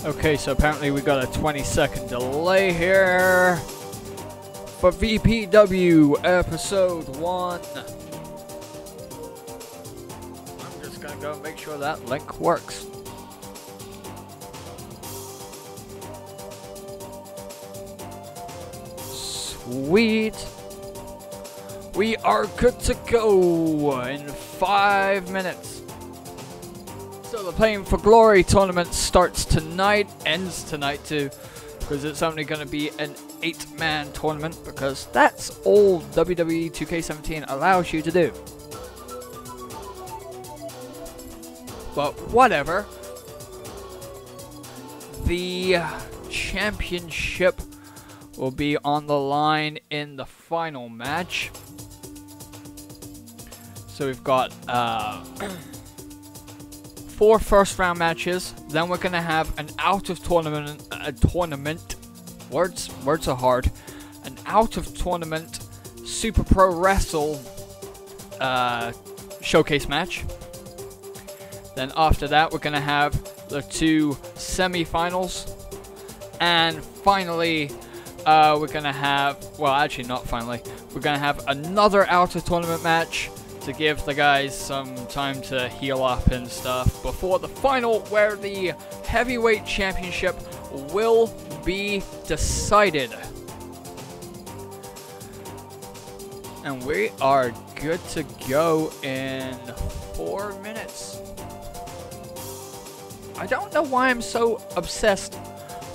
Okay, so apparently we got a 20-second delay here for VPW episode 1. I'm just gonna go make sure that link works. Sweet. We are good to go in 5 minutes. So the Playing for Glory tournament starts tonight, ends tonight too, because it's only going to be an 8-man tournament, because that's all WWE 2K17 allows you to do. But whatever. The championship will be on the line in the final match. So we've got 4 first round matches. Then we're gonna have an out of tournament words are hard. An out of tournament Super Pro Wrestle showcase match. Then after that we're gonna have the 2 semi-finals, and finally we're gonna have, well, actually not finally, we're gonna have another out of tournament match to give the guys some time to heal up and stuff before the final, where the heavyweight championship will be decided. And we are good to go in 4 minutes. I don't know why I'm so obsessed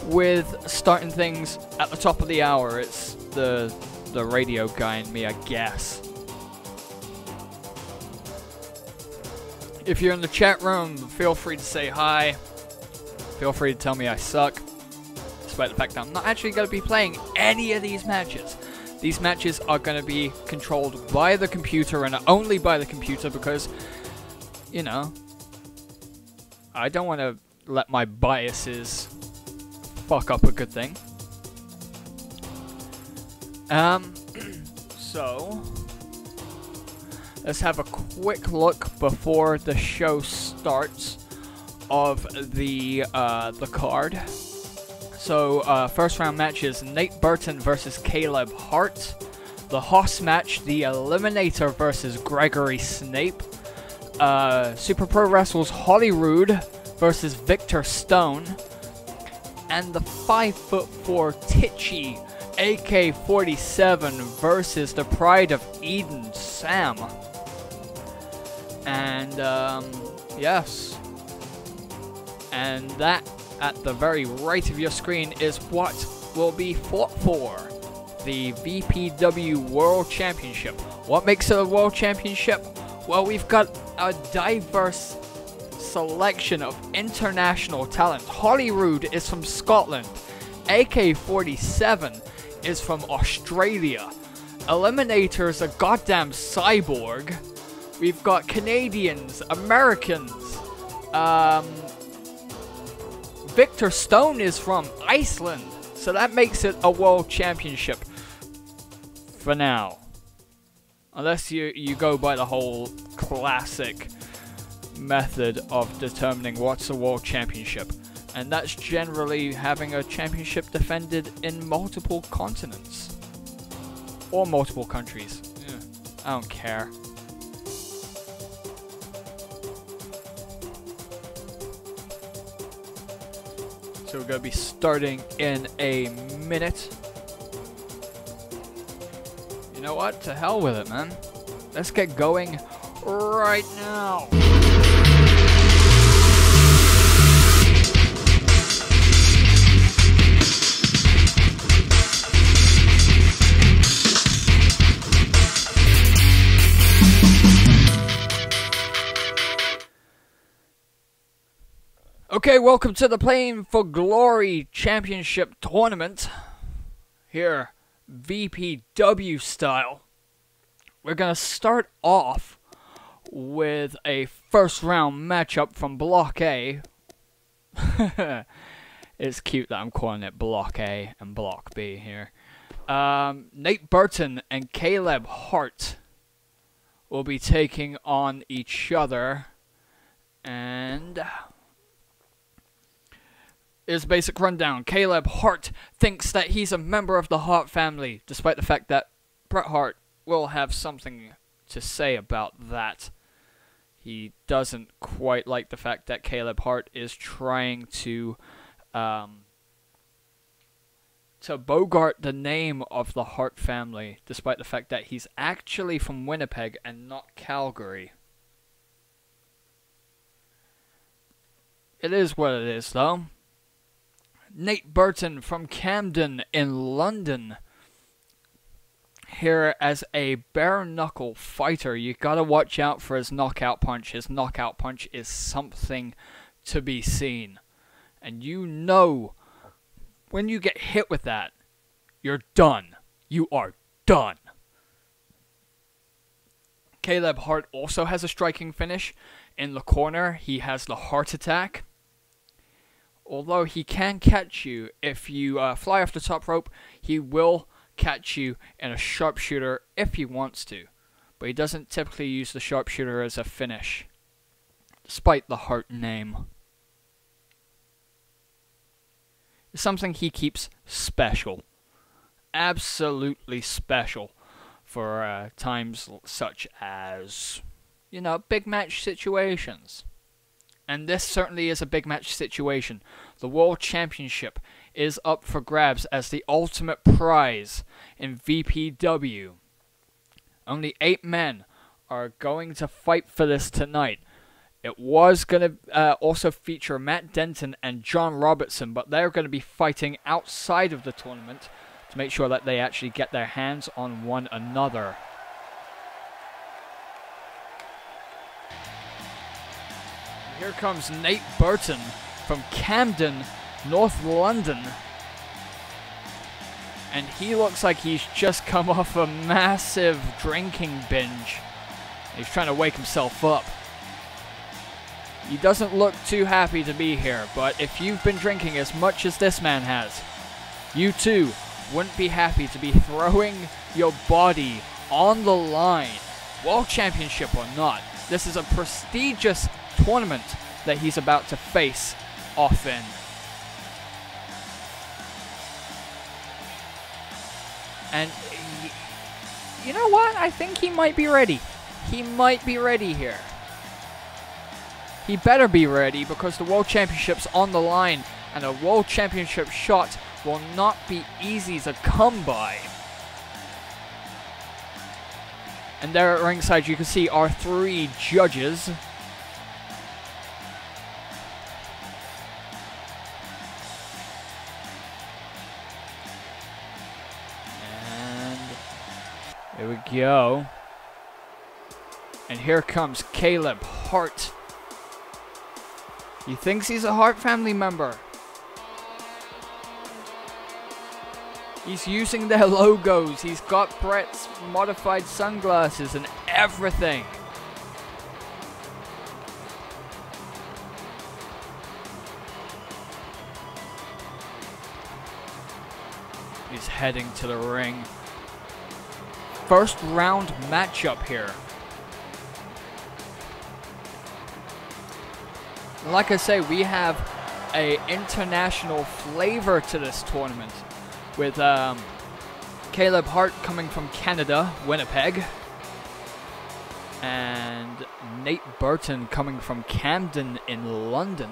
with starting things at the top of the hour. It's the radio guy in me, I guess. If you're in the chat room, feel free to say hi. Feel free to tell me I suck, despite the fact that I'm not actually going to be playing any of these matches. These matches are going to be controlled by the computer, and only by the computer, because, you know, I don't want to let my biases fuck up a good thing. So let's have a quick look before the show starts of the card. So first round match is Nate Burton versus Caleb Hart. The Hoss match, the Eliminator versus Gregory SNAPE. Super Pro Wrestle's Hollywood versus Victor Stone. And the 5'4" Titchy AK-47 versus the Pride of Eden, Sam. And, yes. And that, at the very right of your screen, is what will be fought for. The VPW World Championship. What makes it a World Championship? Well, we've got a diverse selection of international talent. Hollywood is from Scotland. AK-47 is from Australia. Eliminator is a goddamn cyborg. We've got Canadians, Americans. Victor Stone is from Iceland. So that makes it a world championship. For now. Unless you go by the whole classic method of determining what's a world championship. And that's generally having a championship defended in multiple continents. Or multiple countries. Yeah, I don't care. So we're going to be starting in a minute. You know what? To hell with it, man. Let's get going right now. Okay, welcome to the Playing for Glory Championship Tournament. Here, VPW style. We're going to start off with a first round matchup from Block A. It's cute that I'm calling it Block A and Block B here. Nate Burton and Caleb Hart will be taking on each other. And Is basic rundown. Caleb Hart thinks that he's a member of the Hart family, despite the fact that Bret Hart will have something to say about that. He doesn't quite like the fact that Caleb Hart is trying to bogart the name of the Hart family, despite the fact that he's actually from Winnipeg and not Calgary. It is what it is, though. Nate Burton from Camden in London. Here as a bare-knuckle fighter, you gotta watch out for his knockout punch. His knockout punch is something to be seen. And you know, when you get hit with that, you're done. You are done. Caleb Hart also has a striking finish. In the corner, he has the heart attack. Although he can catch you if you fly off the top rope, he will catch you in a sharpshooter if he wants to. But he doesn't typically use the sharpshooter as a finish, despite the Hart name. It's something he keeps special. Absolutely special for times such as, you know, big match situations. And this certainly is a big match situation. The World Championship is up for grabs as the ultimate prize in VPW. Only 8 men are going to fight for this tonight. It was going to also feature Matt Denton and John Robertson, but they're going to be fighting outside of the tournament to make sure that they actually get their hands on one another. Here comes Nate Burton from Camden, North London. And he looks like he's just come off a massive drinking binge. He's trying to wake himself up. He doesn't look too happy to be here, but if you've been drinking as much as this man has, you too wouldn't be happy to be throwing your body on the line, World Championship or not. This is a prestigious tournament that he's about to face off in. And you know what? I think he might be ready. He might be ready here. He better be ready because the World Championship's on the line and a World Championship shot will not be easy to come by. And there at ringside you can see our 3 judges. And there we go. And here comes Caleb Hart. He thinks he's a Hart family member. He's using their logos. He's got Bret's modified sunglasses and everything. He's heading to the ring. First round matchup here. Like I say, we have an international flavor to this tournament, with Caleb Hart coming from Canada, Winnipeg, and Nate Burton coming from Camden in London,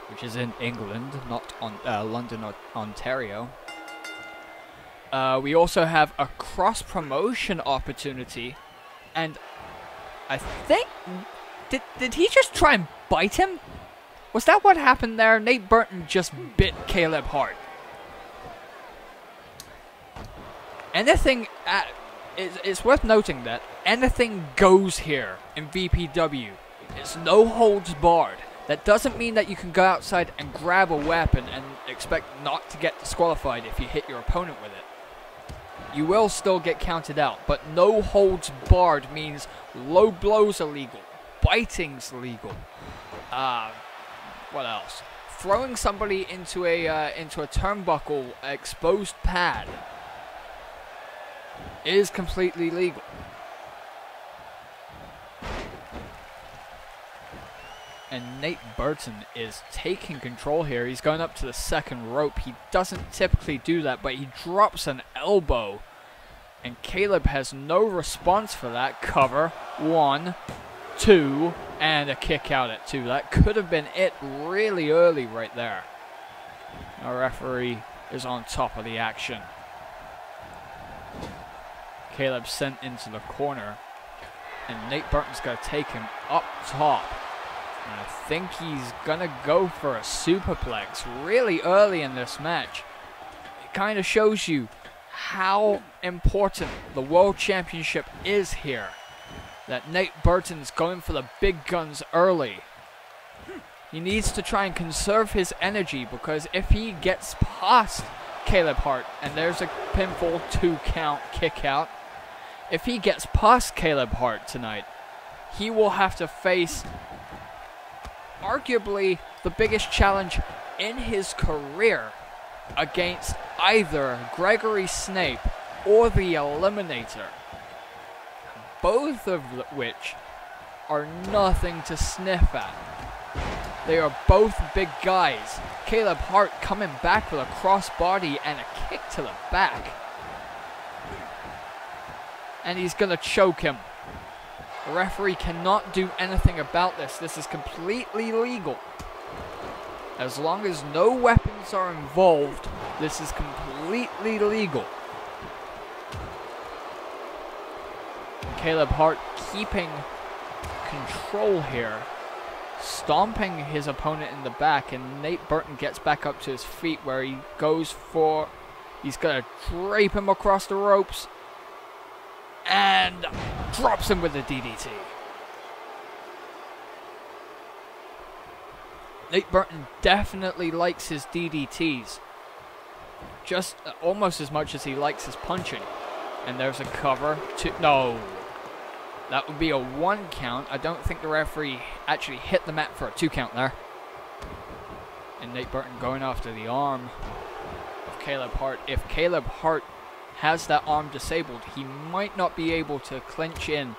which is in England, not on London or Ontario. We also have a cross-promotion opportunity, and I think... Did he just try and bite him? Was that what happened there? Nate Burton just bit Caleb Hart. Anything... it's worth noting that anything goes here in VPW. It's no holds barred. That doesn't mean that you can go outside and grab a weapon and expect not to get disqualified if you hit your opponent with it. You will still get counted out, but no holds barred means low blows are legal. Biting's legal. What else? Throwing somebody into a turnbuckle exposed pad is completely legal. And Nate Burton is taking control here. He's going up to the second rope. He doesn't typically do that, but he drops an elbow. And Caleb has no response for that. Cover. 1, 2, and a kick out at 2. That could have been it really early right there. Our referee is on top of the action. Caleb sent into the corner. And Nate Burton's going to take him up top. And I think he's going to go for a superplex really early in this match. It kind of shows you how important the World Championship is here. That Nate Burton's going for the big guns early. He needs to try and conserve his energy, because if he gets past Caleb Hart, and there's a pinfall 2 count kick out, if he gets past Caleb Hart tonight, he will have to face arguably the biggest challenge in his career against either Gregory Snape or the Eliminator, both of which are nothing to sniff at. They are both big guys. Caleb Hart coming back with a crossbody and a kick to the back. And he's going to choke him. The referee cannot do anything about this. This is completely legal. As long as no weapons are involved, this is completely legal. Caleb Hart keeping control here, stomping his opponent in the back, and Nate Burton gets back up to his feet where he goes for, he's going to drape him across the ropes and drops him with the DDT. Nate Burton definitely likes his DDTs, just almost as much as he likes his punching. And there's a cover to, no, that would be a 1 count. I don't think the referee actually hit the mat for a 2 count there. And Nate Burton going after the arm of Caleb Hart. If Caleb Hart has that arm disabled, he might not be able to clinch in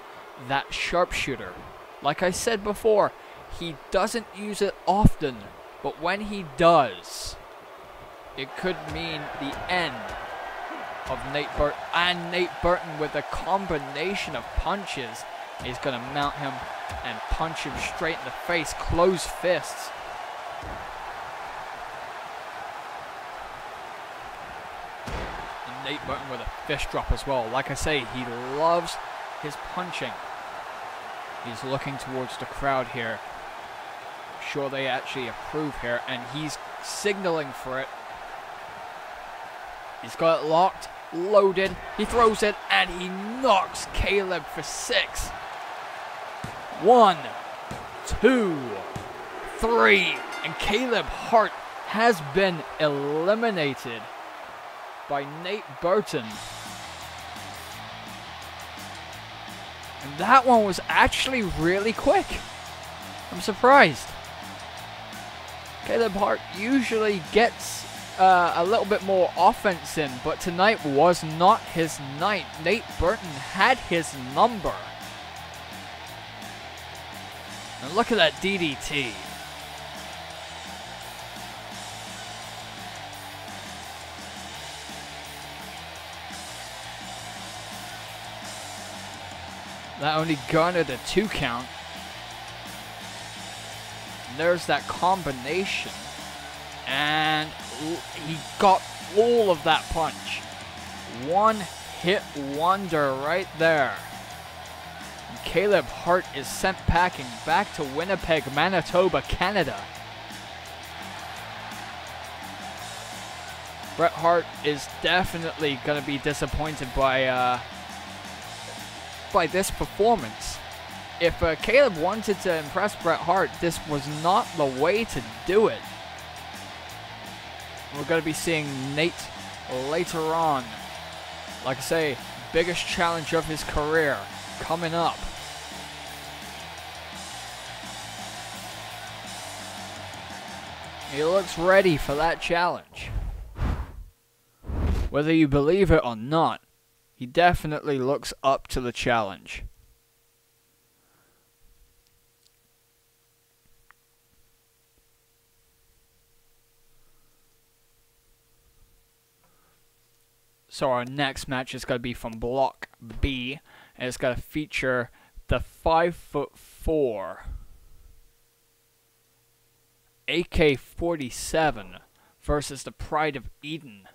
that sharpshooter. Like I said before, he doesn't use it often, but when he does, it could mean the end of Nate Burton. And Nate Burton, with a combination of punches, is going to mount him and punch him straight in the face. Closed fists. And Nate Burton with a fist drop as well. Like I say, he loves his punching. He's looking towards the crowd here. I'm sure they actually approve here, and he's signaling for it. He's got it locked, loaded, he throws it, and he knocks Caleb for 6. 1, 2, 3, and Caleb Hart has been eliminated by Nate Burton. And that one was actually really quick. I'm surprised. Caleb Hart usually gets a little bit more offense in, but tonight was not his night. Nate Burton had his number. And look at that DDT. That only garnered a 2 count. And there's that combination. And he got all of that punch. 1 hit wonder right there. And Caleb Hart is sent packing back to Winnipeg, Manitoba, Canada. Bret Hart is definitely going to be disappointed by this performance. If Caleb wanted to impress Bret Hart, this was not the way to do it. We're going to be seeing Nate later on. Like I say, biggest challenge of his career coming up. He looks ready for that challenge. Whether you believe it or not, he definitely looks up to the challenge. So our next match is going to be from Block B, and it's going to feature the 5'4" AK-47 versus the Pride of Eden.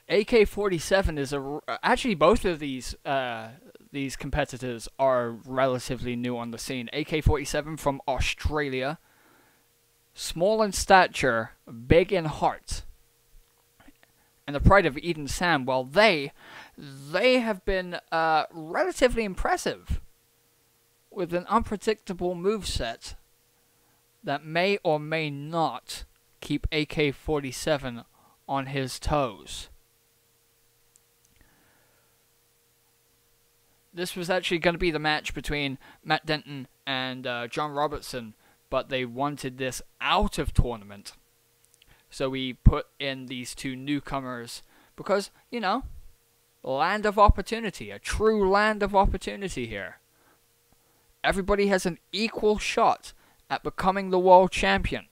AK-47 is actually both of these competitors are relatively new on the scene. AK-47 from Australia, small in stature, big in heart. And the Pride of Eden Sam, well, they have been relatively impressive with an unpredictable moveset that may or may not keep AK-47 on his toes. This was actually going to be the match between Matt Denton and John Robertson, but they wanted this out of tournament. So we put in these two newcomers because, you know, land of opportunity, a true land of opportunity here. Everybody has an equal shot at becoming the world champion.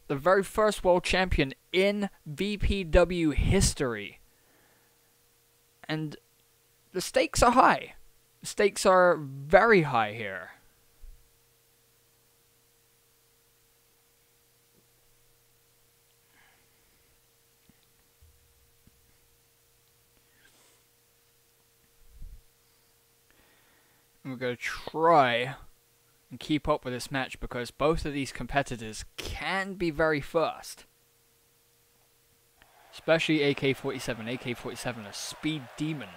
The very first world champion in VPW history. And the stakes are high. The stakes are very high here. And we're going to try and keep up with this match because both of these competitors can be very fast. Especially AK-47. AK-47, a speed demon.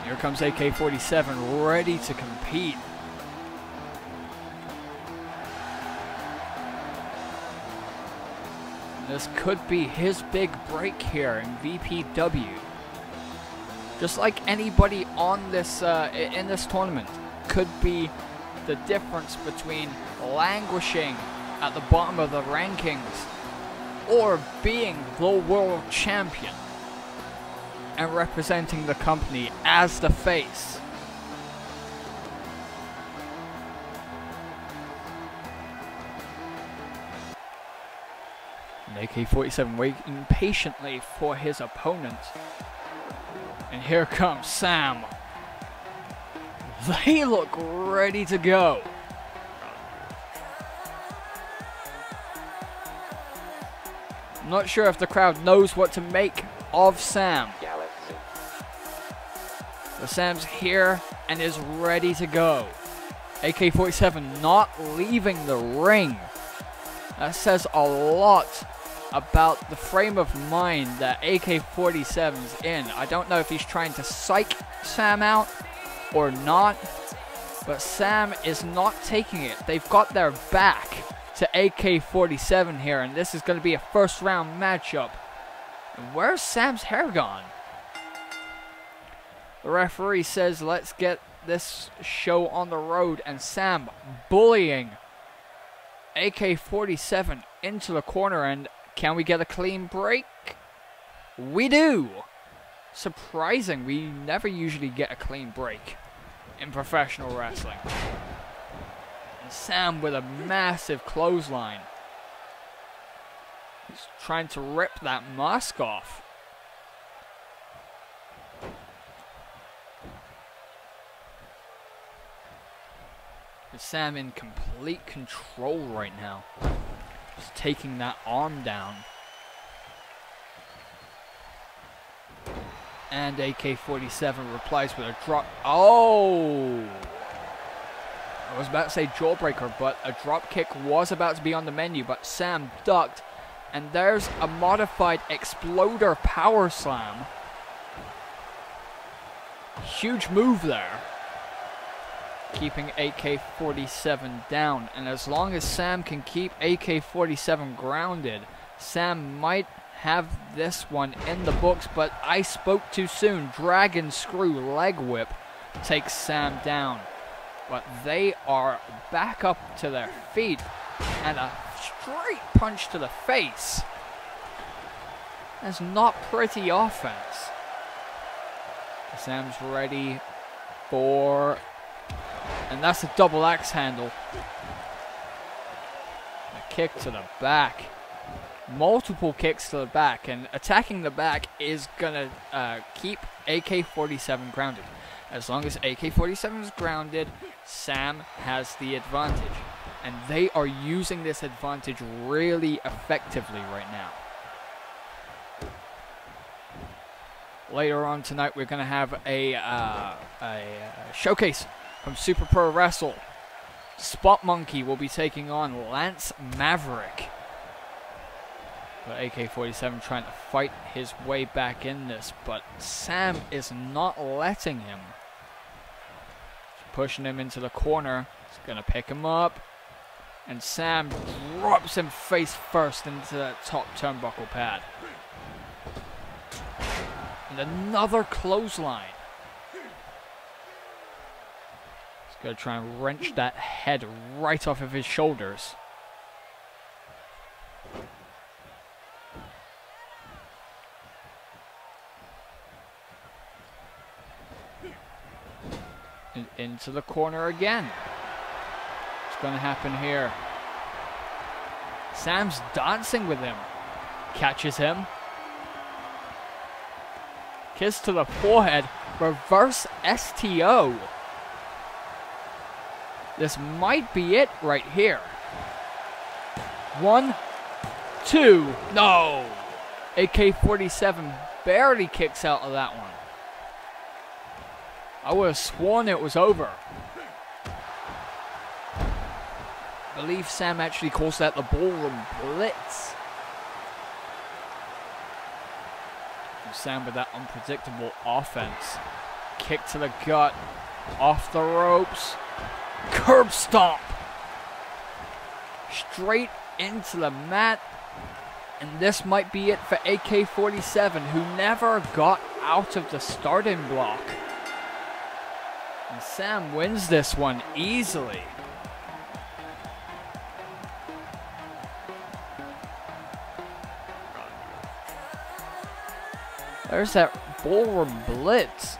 Here comes AK-47, ready to compete. This could be his big break here in VPW. Just like anybody on this in this tournament. Could be the difference between languishing at the bottom of the rankings or being the world champion and representing the company as the face. And AK-47 waiting patiently for his opponent. And here comes Sam. They look ready to go. I'm not sure if the crowd knows what to make of Sam. But Sam's here and is ready to go. AK-47 not leaving the ring. That says a lot about the frame of mind that AK-47's in. I don't know if he's trying to psych Sam out or not, but Sam is not taking it. They've got their back to AK-47 here, and this is going to be a first round matchup. And where's Sam's hair gone? The referee says let's get this show on the road, and Sam bullying AK-47 into the corner, and can we get a clean break? We do! Surprising, we never usually get a clean break in professional wrestling. And Sam with a massive clothesline. He's trying to rip that mask off. Is Sam in complete control right now? Just taking that arm down. And AK-47 replies with a drop. Oh! I was about to say jawbreaker, but a drop kick was about to be on the menu, but Sam ducked. And there's a modified exploder power slam. Huge move there. Keeping AK-47 down. And as long as Sam can keep AK-47 grounded, Sam might have this one in the books, but I spoke too soon. Dragon Screw Leg Whip takes Sam down. But they are back up to their feet, and a straight punch to the face. That's not pretty offense. Sam's ready for... and that's a double axe handle. A kick to the back. Multiple kicks to the back, and attacking the back is gonna keep AK-47 grounded. As long as AK-47 is grounded, Sam has the advantage. And they are using this advantage really effectively right now. Later on tonight, we're going to have a showcase from Super Pro Wrestle. Spot Monkey will be taking on Lance Maverick. But AK-47 trying to fight his way back in this, but Sam is not letting him. Pushing him into the corner. He's going to pick him up. And Sam drops him face first into that top turnbuckle pad. And another clothesline. He's going to try and wrench that head right off of his shoulders. And into the corner again. What's going to happen here? Sam's dancing with him. Catches him. Kiss to the forehead. Reverse STO. This might be it right here. 1, 2. No! AK-47 barely kicks out of that one. I would have sworn it was over. I believe Sam actually calls that the ballroom blitz. Sam with that unpredictable offense. Kick to the gut. Off the ropes. Curb stomp. Straight into the mat. And this might be it for AK-47, who never got out of the starting block. And Sam wins this one easily. There's that ballroom blitz.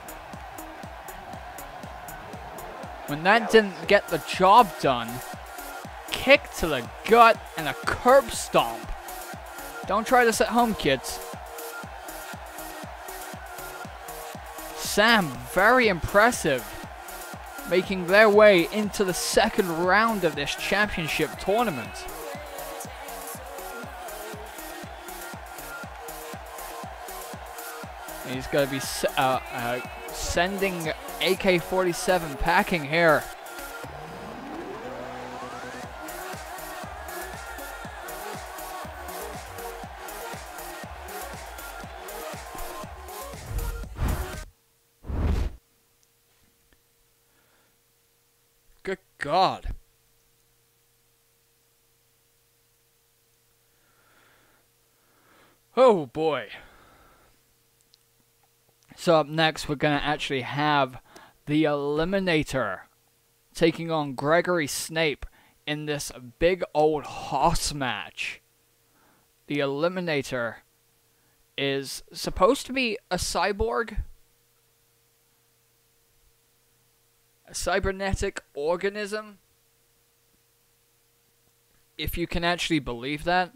When that didn't get the job done, kick to the gut and a curb stomp. Don't try this at home, kids. Sam, very impressive. Making their way into the second round of this championship tournament. He's going to be sending AK-47 packing here. Good God. Oh boy. So up next, we're going to actually have the Eliminator taking on Gregory Snape in this big old hoss match. The Eliminator is supposed to be a cyborg, a cybernetic organism, if you can actually believe that.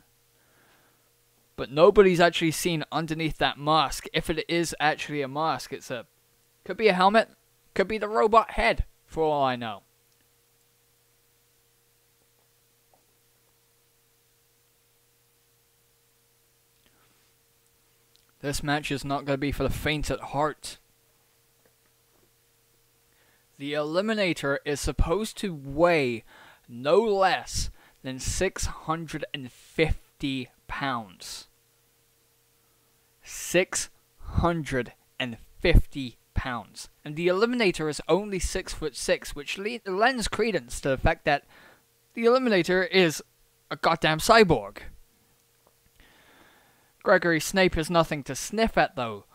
But nobody's actually seen underneath that mask. If it is actually a mask, could be a helmet, could be the robot head, for all I know. This match is not going to be for the faint at heart. The Eliminator is supposed to weigh no less than 650 pounds. 650 pounds. And the Eliminator is only 6'6", which lends credence to the fact that the Eliminator is a goddamn cyborg. Gregory Snape is nothing to sniff at, though.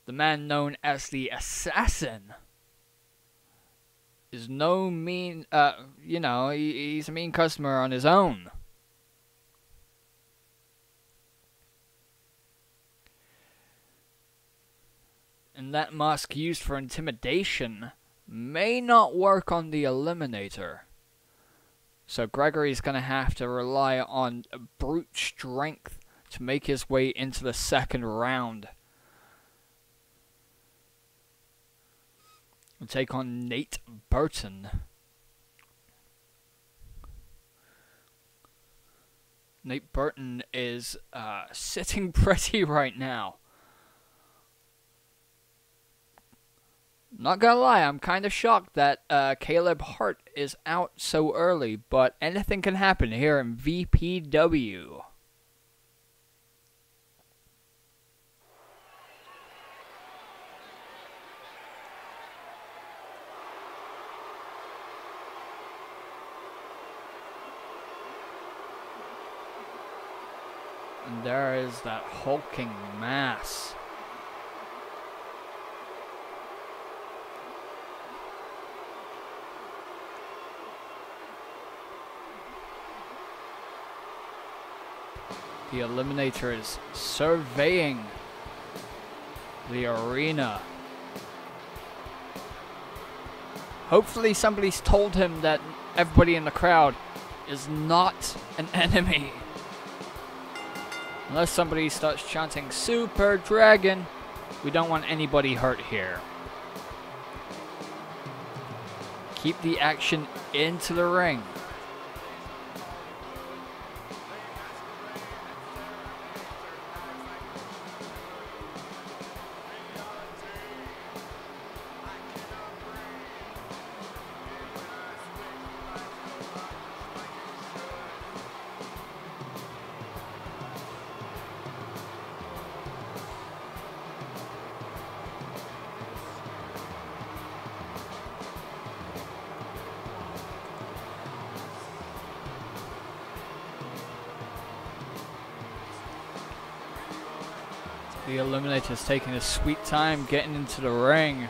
The man known as the Assassin is no mean, you know, he's a mean customer on his own. And that mask used for intimidation may not work on the Eliminator. So Gregory's going to have to rely on brute strength to make his way into the second round. We'll take on Nate Burton. Nate Burton is sitting pretty right now. Not gonna lie, I'm kind of shocked that Caleb Hart is out so early, but anything can happen here in VPW. And there is that hulking mass. The Eliminator is surveying the arena. Hopefully somebody's told him that everybody in the crowd is not an enemy. Unless somebody starts chanting Super Dragon, we don't want anybody hurt here. Keep the action into the ring. The Eliminator's taking a sweet time getting into the ring.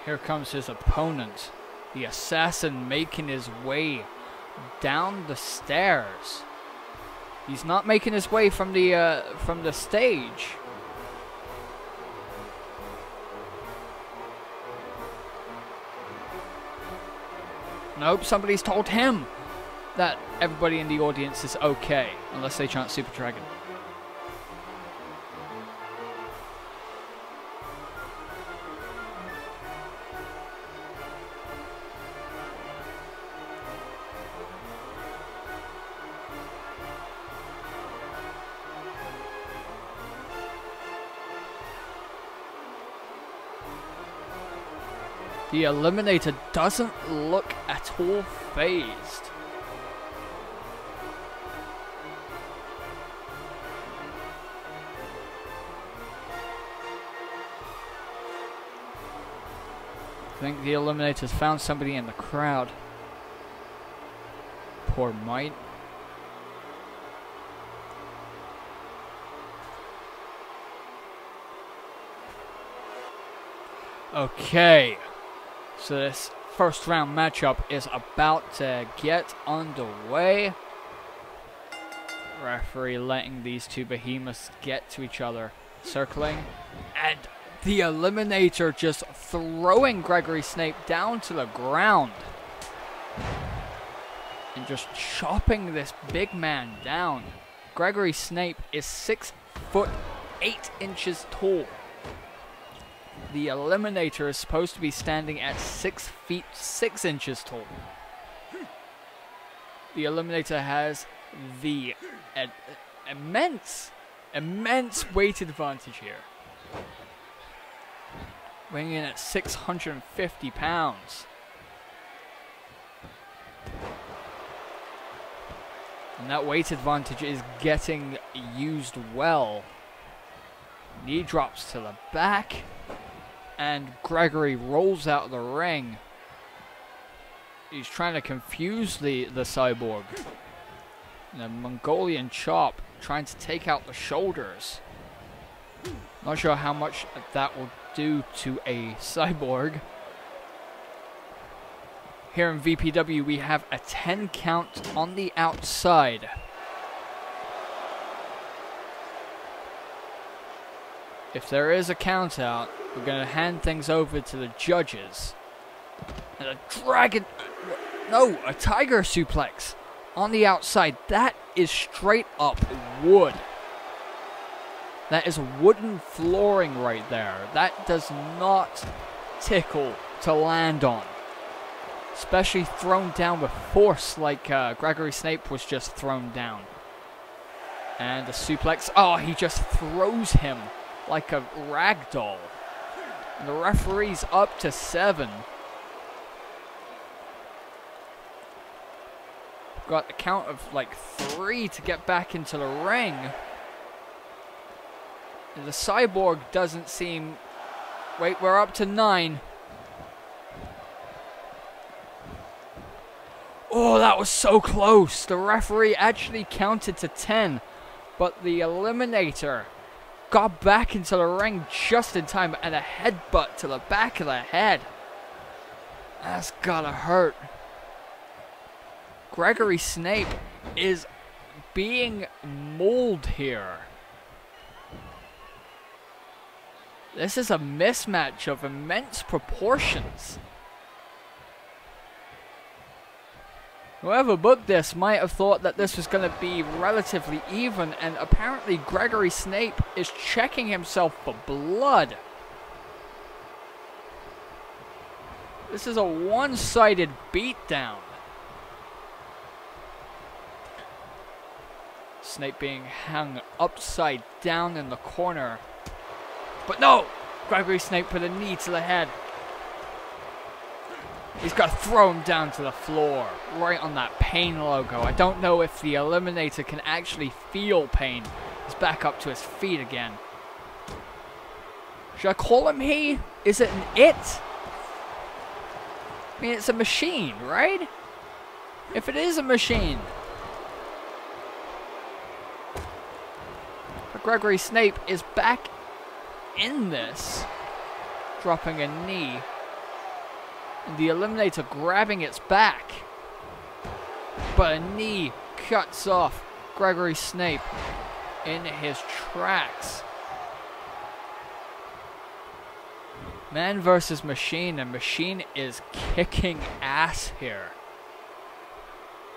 Here comes his opponent, the Assassin, making his way down the stairs. He's not making his way from the stage. Nope, somebody's told him that everybody in the audience is okay, unless they chant Super Dragon. The Eliminator doesn't look at all phased. I think the Eliminator's found somebody in the crowd. Poor Mite. Okay. So this first round matchup is about to get underway. Referee letting these two behemoths get to each other. Circling. And the Eliminator just throwing Gregory Snape down to the ground. And just chopping this big man down. Gregory Snape is 6'8" tall. The Eliminator is supposed to be standing at 6'6" tall. The Eliminator has the immense weight advantage here. Weighing in at 650 pounds. And that weight advantage is getting used well. Knee drops to the back. And Gregory rolls out of the ring. He's trying to confuse the cyborg. And a Mongolian chop trying to take out the shoulders. Not sure how much that will do to a cyborg. Here in VPW we have a 10 count on the outside. If there is a count out, we're going to hand things over to the judges. And a dragon... No, a tiger suplex on the outside. That is straight up wood. That is wooden flooring right there. That does not tickle to land on. Especially thrown down with force like Gregory Snape was just thrown down. And a suplex. Oh, he just throws him like a rag doll. And the referee's up to 7. Got a count of like 3 to get back into the ring. And the cyborg doesn't seem... Wait, we're up to 9. Oh, that was so close. The referee actually counted to 10. But the Eliminator got back into the ring just in time. And a headbutt to the back of the head. That's gotta hurt. Gregory Snape is being mauled here. This is a mismatch of immense proportions. Whoever booked this might have thought that this was going to be relatively even, and apparently Gregory Snape is checking himself for blood. This is a one-sided beatdown. Snape being hung upside down in the corner. But no! Gregory Snape with a knee to the head. He's got to throw him down to the floor. Right on that pain logo. I don't know if the Eliminator can actually feel pain. He's back up to his feet again. Should I call him he? Is it an it? I mean, it's a machine, right? If it is a machine. But Gregory Snape is back in this. Dropping a knee. And the Eliminator grabbing its back. But a knee cuts off Gregory Snape in his tracks. Man versus machine, and machine is kicking ass here.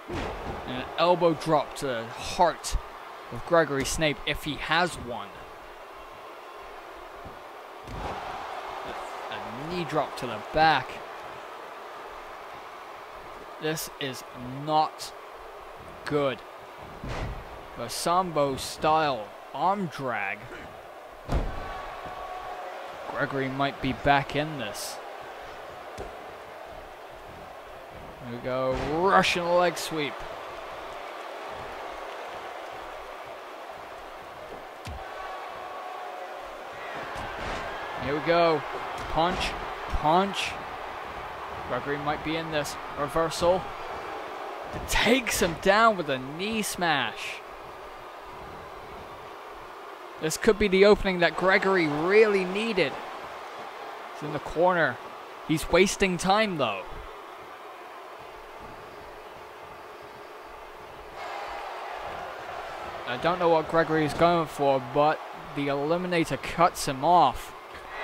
And an elbow drop to the heart of Gregory Snape if he has one. A knee drop to the back. This is not good. A Sambo style arm drag. Gregory might be back in this. Here we go. Russian leg sweep. Here we go. Punch. Punch. Gregory might be in this. Reversal. It takes him down with a knee smash. This could be the opening that Gregory really needed. He's in the corner. He's wasting time though. I don't know what Gregory is going for, but the Eliminator cuts him off.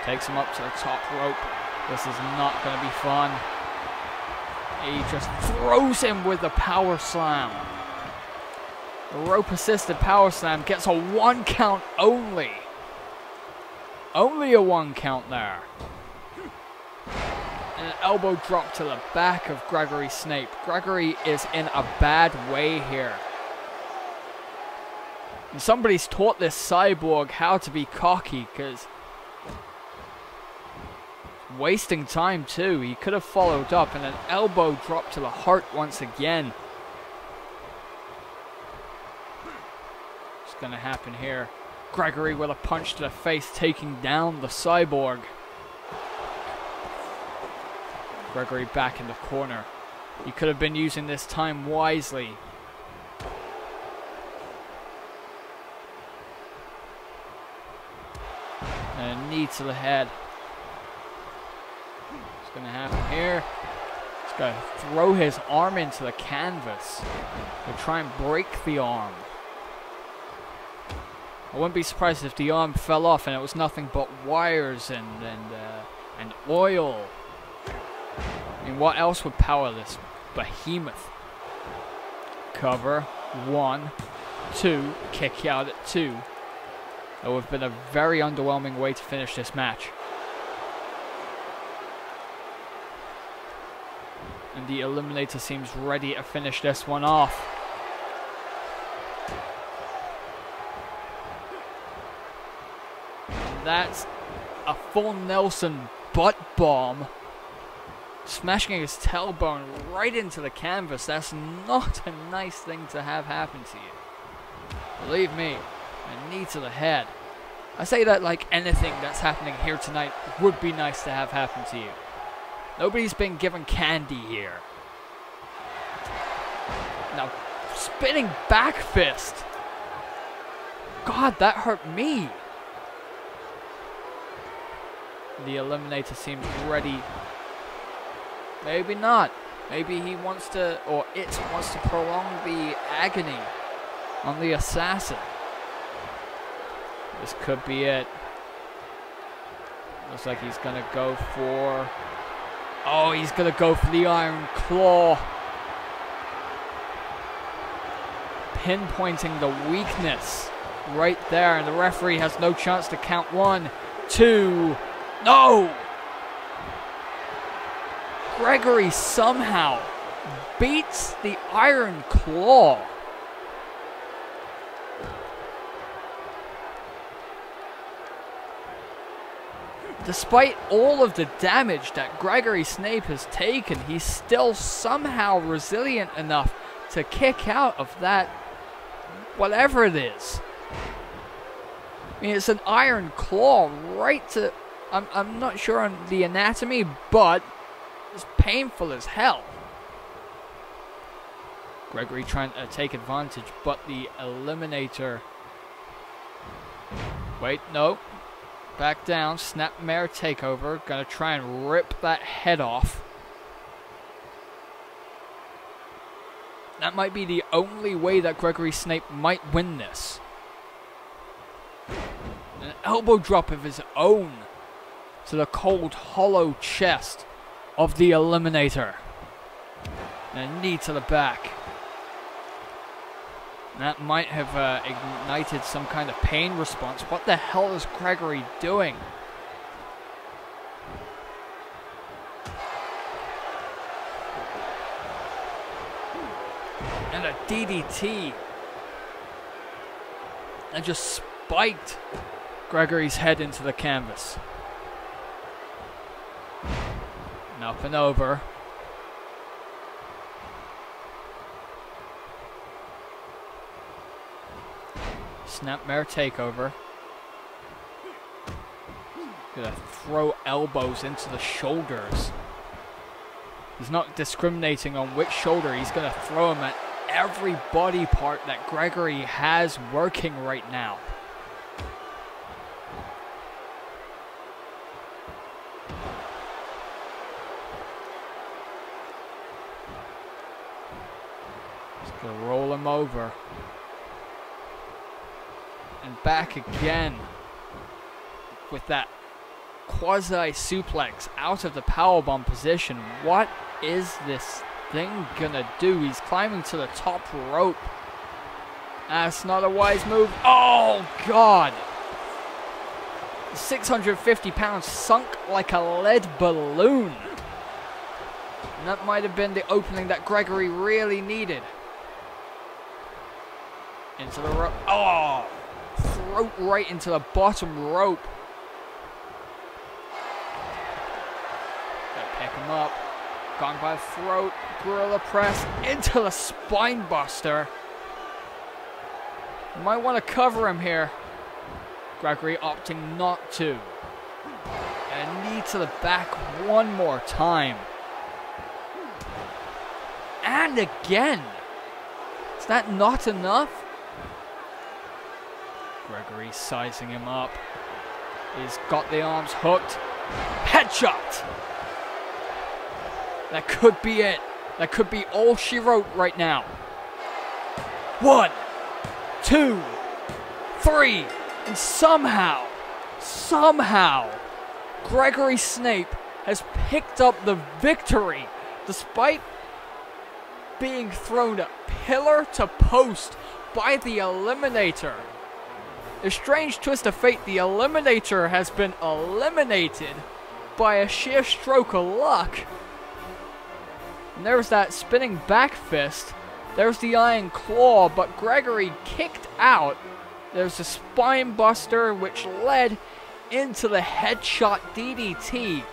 Takes him up to the top rope. This is not going to be fun. He just throws him with the power slam. The rope-assisted power slam gets a 1 count only. Only a 1 count there. And an elbow drop to the back of Gregory Snape. Gregory is in a bad way here. And somebody's taught this cyborg how to be cocky, because wasting time too. He could have followed up, and an elbow drop to the heart once again. What's going to happen here? Gregory with a punch to the face, taking down the cyborg. Gregory back in the corner. He could have been using this time wisely. And a knee to the head. What's going to happen here? He's going to throw his arm into the canvas to try and break the arm. I wouldn't be surprised if the arm fell off and it was nothing but wires and oil. I mean, what else would power this behemoth? Cover. 1, 2. Kick out at 2. That would have been a very underwhelming way to finish this match. And the Eliminator seems ready to finish this one off. And that's a full Nelson butt bomb. Smashing his tailbone right into the canvas. That's not a nice thing to have happen to you. Believe me, a knee to the head. I say that like anything that's happening here tonight would be nice to have happen to you. Nobody's been given candy here. Now, spinning back fist. God, that hurt me. The Eliminator seems ready. Maybe not. Maybe he wants to, or it wants to prolong the agony on the assassin. This could be it. Looks like he's going to go for... Oh, he's going to go for the Iron Claw. Pinpointing the weakness right there. And the referee has no chance to count 1, 2... No! Gregory somehow beats the Iron Claw. Despite all of the damage that Gregory Snape has taken, he's still somehow resilient enough to kick out of that, whatever it is. I mean, it's an Iron Claw right to... I'm not sure on the anatomy, but it's painful as hell. Gregory trying to take advantage, but the Eliminator... Wait, no. Back down, snapmare takeover. Gonna try and rip that head off. That might be the only way that Gregory Snape might win this. An elbow drop of his own to the cold, hollow chest of the Eliminator. And a knee to the back. That might have ignited some kind of pain response. What the hell is Gregory doing? And a DDT. And just spiked Gregory's head into the canvas. And up and over. Snapmare takeover. Gonna throw elbows into the shoulders. He's not discriminating on which shoulder. He's gonna throw them at every body part that Gregory has working right now. He's gonna roll him over. And back again with that quasi-suplex out of the powerbomb position. What is this thing gonna do? He's climbing to the top rope. That's not a wise move. Oh, God. 650 pounds sunk like a lead balloon. And that might have been the opening that Gregory really needed. Into the rope. Oh! Throat right into the bottom rope. Gotta pick him up. Gone by the throat. Gorilla press into the spine buster. Might want to cover him here. Gregory opting not to. And knee to the back one more time. And again. Is that not enough? Gregory sizing him up. He's got the arms hooked. Headshot! That could be it. That could be all she wrote right now. 1, 2, 3. And somehow, Gregory Snape has picked up the victory despite being thrown pillar to post by the Eliminator. A strange twist of fate, the Eliminator has been eliminated by a sheer stroke of luck. And there's that spinning back fist. There's the iron claw, but Gregory kicked out. There's a spine buster which led into the headshot DDT.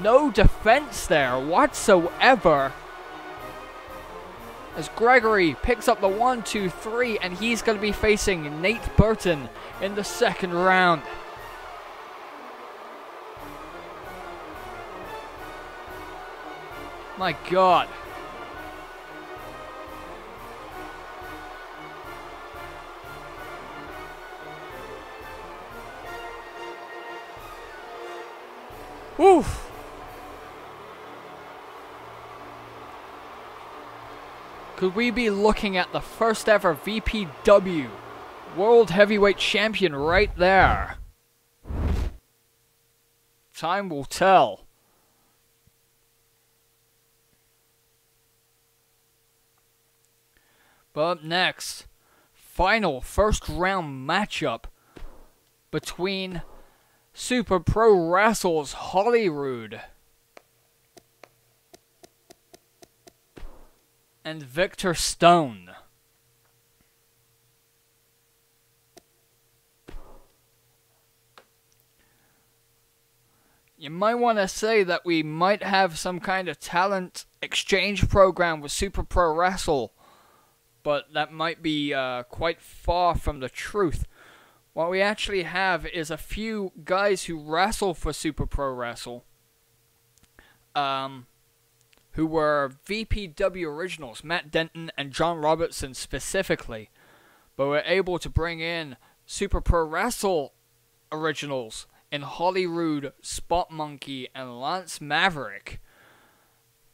No defense there whatsoever. As Gregory picks up the 1, 2, 3, and he's going to be facing Nate Burton in the second round. My God. Oof. Could we be looking at the first ever VPW World Heavyweight Champion right there? Time will tell. But up next, final first round matchup between Super Pro Wrestle's Holyrood and Victor Stone. You might want to say that we might have some kind of talent exchange program with Super Pro Wrestle, but that might be quite far from the truth. What we actually have is a few guys who wrestle for Super Pro Wrestle, who were VPW originals, Matt Denton and John Robertson specifically, but were able to bring in Super Pro Wrestle originals in Holyrood, Spot Monkey, and Lance Maverick.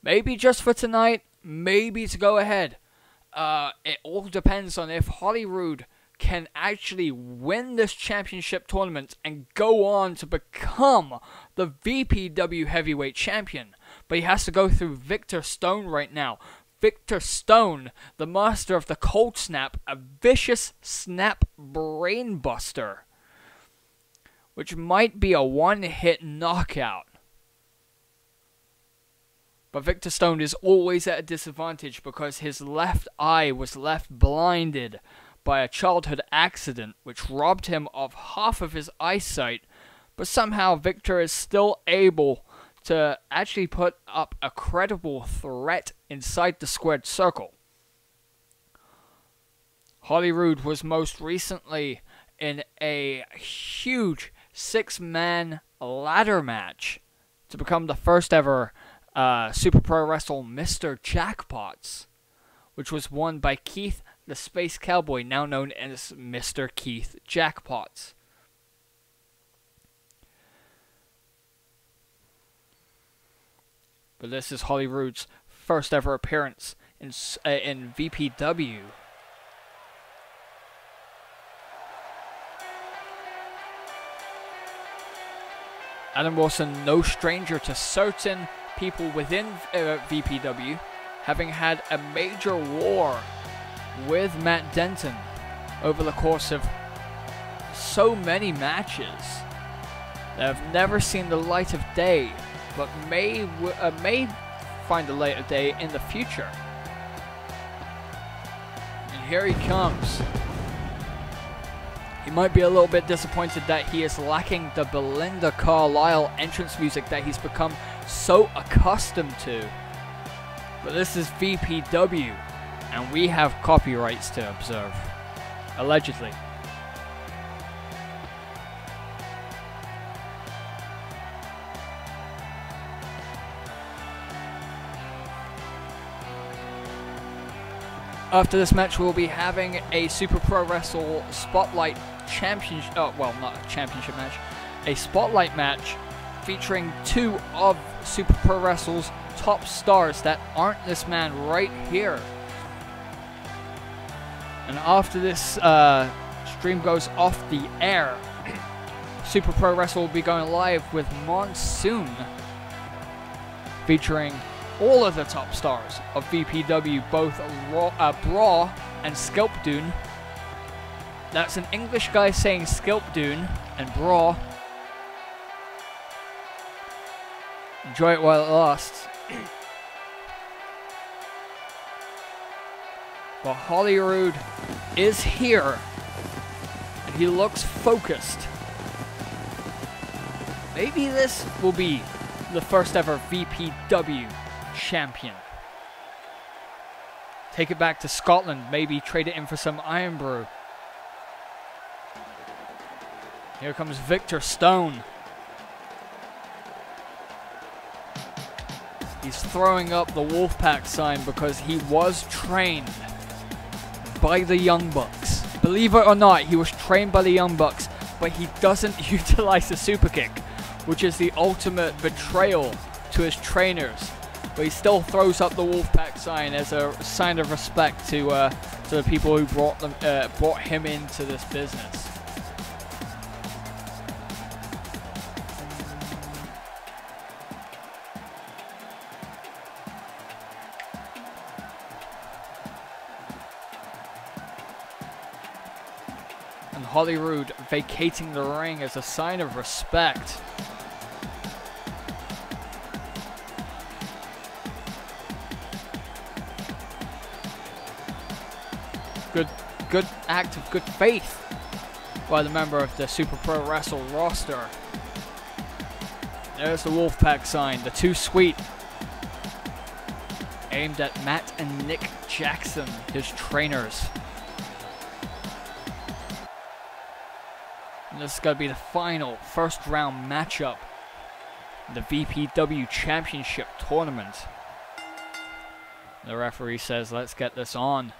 Maybe just for tonight, maybe to go ahead. It all depends on if Holyrood can actually win this championship tournament and go on to become the VPW Heavyweight Champion. But he has to go through Victor Stone right now. Victor Stone, the master of the Cold Snap, a vicious snap brainbuster, which might be a one-hit knockout. But Victor Stone is always at a disadvantage because his left eye was left blinded by a childhood accident which robbed him of half of his eyesight, but somehow Victor is still able to actually put up a credible threat inside the squared circle. Holyrood was most recently in a huge 6-man ladder match to become the first ever Super Pro Wrestle Mr. Jackpots, which was won by Keith the Space Cowboy, now known as Mr. Keith Jackpots. But this is Holyrood's first ever appearance in VPW. Adam Wilson, no stranger to certain people within VPW, having had a major war with Matt Denton over the course of so many matches that have never seen the light of day, but may find the light of day in the future. And here he comes. He might be a little bit disappointed that he is lacking the Belinda Carlisle entrance music that he's become so accustomed to. But this is VPW, and we have copyrights to observe. Allegedly. After this match, we'll be having a Super Pro Wrestle Spotlight Championship. Oh, well, not a championship match. A Spotlight match featuring two of Super Pro Wrestle's top stars that aren't this man right here. And after this stream goes off the air, Super Pro Wrestle will be going live with Monsoon, featuring all of the top stars of VPW, both Bra and Skelpdoon. That's an English guy saying Skelpdoon and Bra. Enjoy it while it lasts. But Holyrood is here, and he looks focused. Maybe this will be the first ever VPW champion. Take it back to Scotland, maybe trade it in for some Iron Brew. Here comes Victor Stone. He's throwing up the Wolfpack sign because he was trained by the Young Bucks. Believe it or not, he was trained by the Young Bucks, but he doesn't utilize the super kick, which is the ultimate betrayal to his trainers. But he still throws up the Wolfpack sign as a sign of respect to the people who brought him into this business. And Holyrood vacating the ring as a sign of respect. Good act of good faith by the member of the Super Pro Wrestle roster. There's the Wolfpack sign, the Too Sweet, aimed at Matt and Nick Jackson, his trainers. And this is going to be the final first round matchup in the VPW Championship Tournament. The referee says, let's get this on.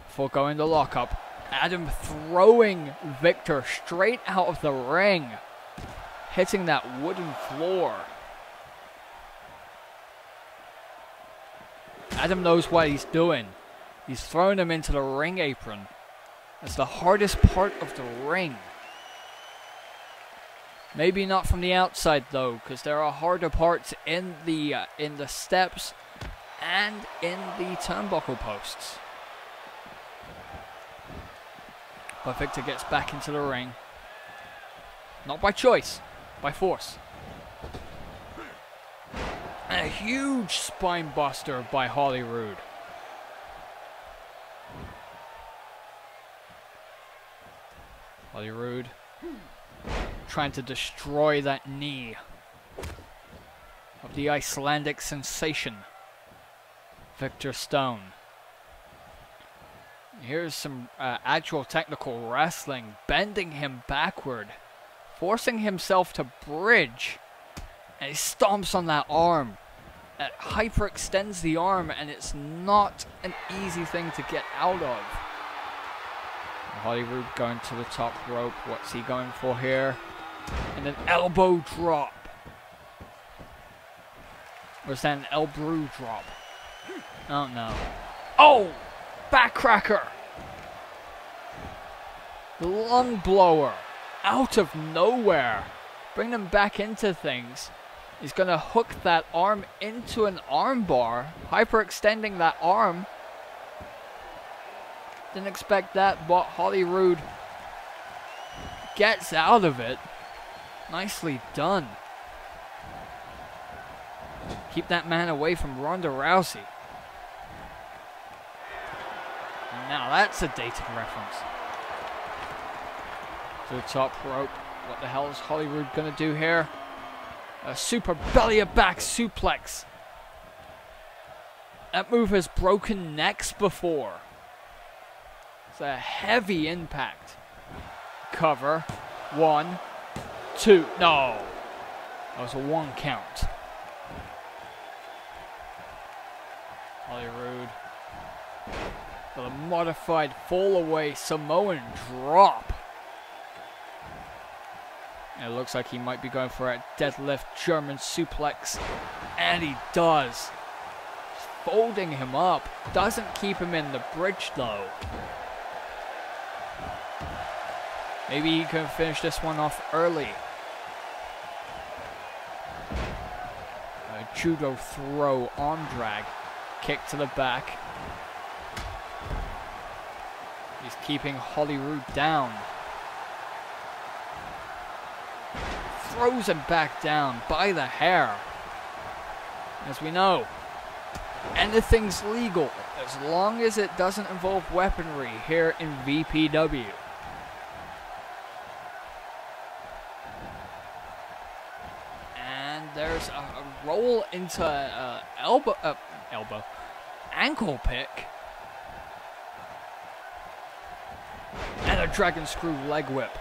Before going to lockup, Adam throwing Victor straight out of the ring, hitting that wooden floor. Adam knows what he's doing. He's throwing him into the ring apron. It's the hardest part of the ring. Maybe not from the outside though, because there are harder parts in the steps and in the turnbuckle posts. But Victor gets back into the ring. Not by choice, by force. And a huge spine buster by Holyrood. Holyrood trying to destroy that knee of the Icelandic sensation, Victor Stone. Here's some actual technical wrestling, bending him backward, forcing himself to bridge, and he stomps on that arm. It hyperextends the arm, and it's not an easy thing to get out of. Holyrood going to the top rope. What's he going for here? And an elbow drop. Or is that an elbow drop? I don't know. Oh! Backcracker! The lung blower. Out of nowhere. Bring them back into things. He's going to hook that arm into an arm bar. Hyperextending that arm. Didn't expect that, but Holyrood gets out of it. Nicely done. Keep that man away from Ronda Rousey. Now that's a dated reference. To the top rope. What the hell is Hollywood gonna do here? A super belly back suplex. That move has broken necks before. It's a heavy impact. Cover. 1, 2. No. That was a 1 count. Hollywood. With a modified fall away Samoan drop. It looks like he might be going for a deadlift German suplex. And he does. Folding him up. Doesn't keep him in the bridge though. Maybe he can finish this one off early. A judo throw arm drag. Kick to the back. He's keeping Hollywood down. Throws him back down by the hair. As we know, anything's legal as long as it doesn't involve weaponry here in VPW. And there's a roll into ankle pick. And a dragon screw leg whip.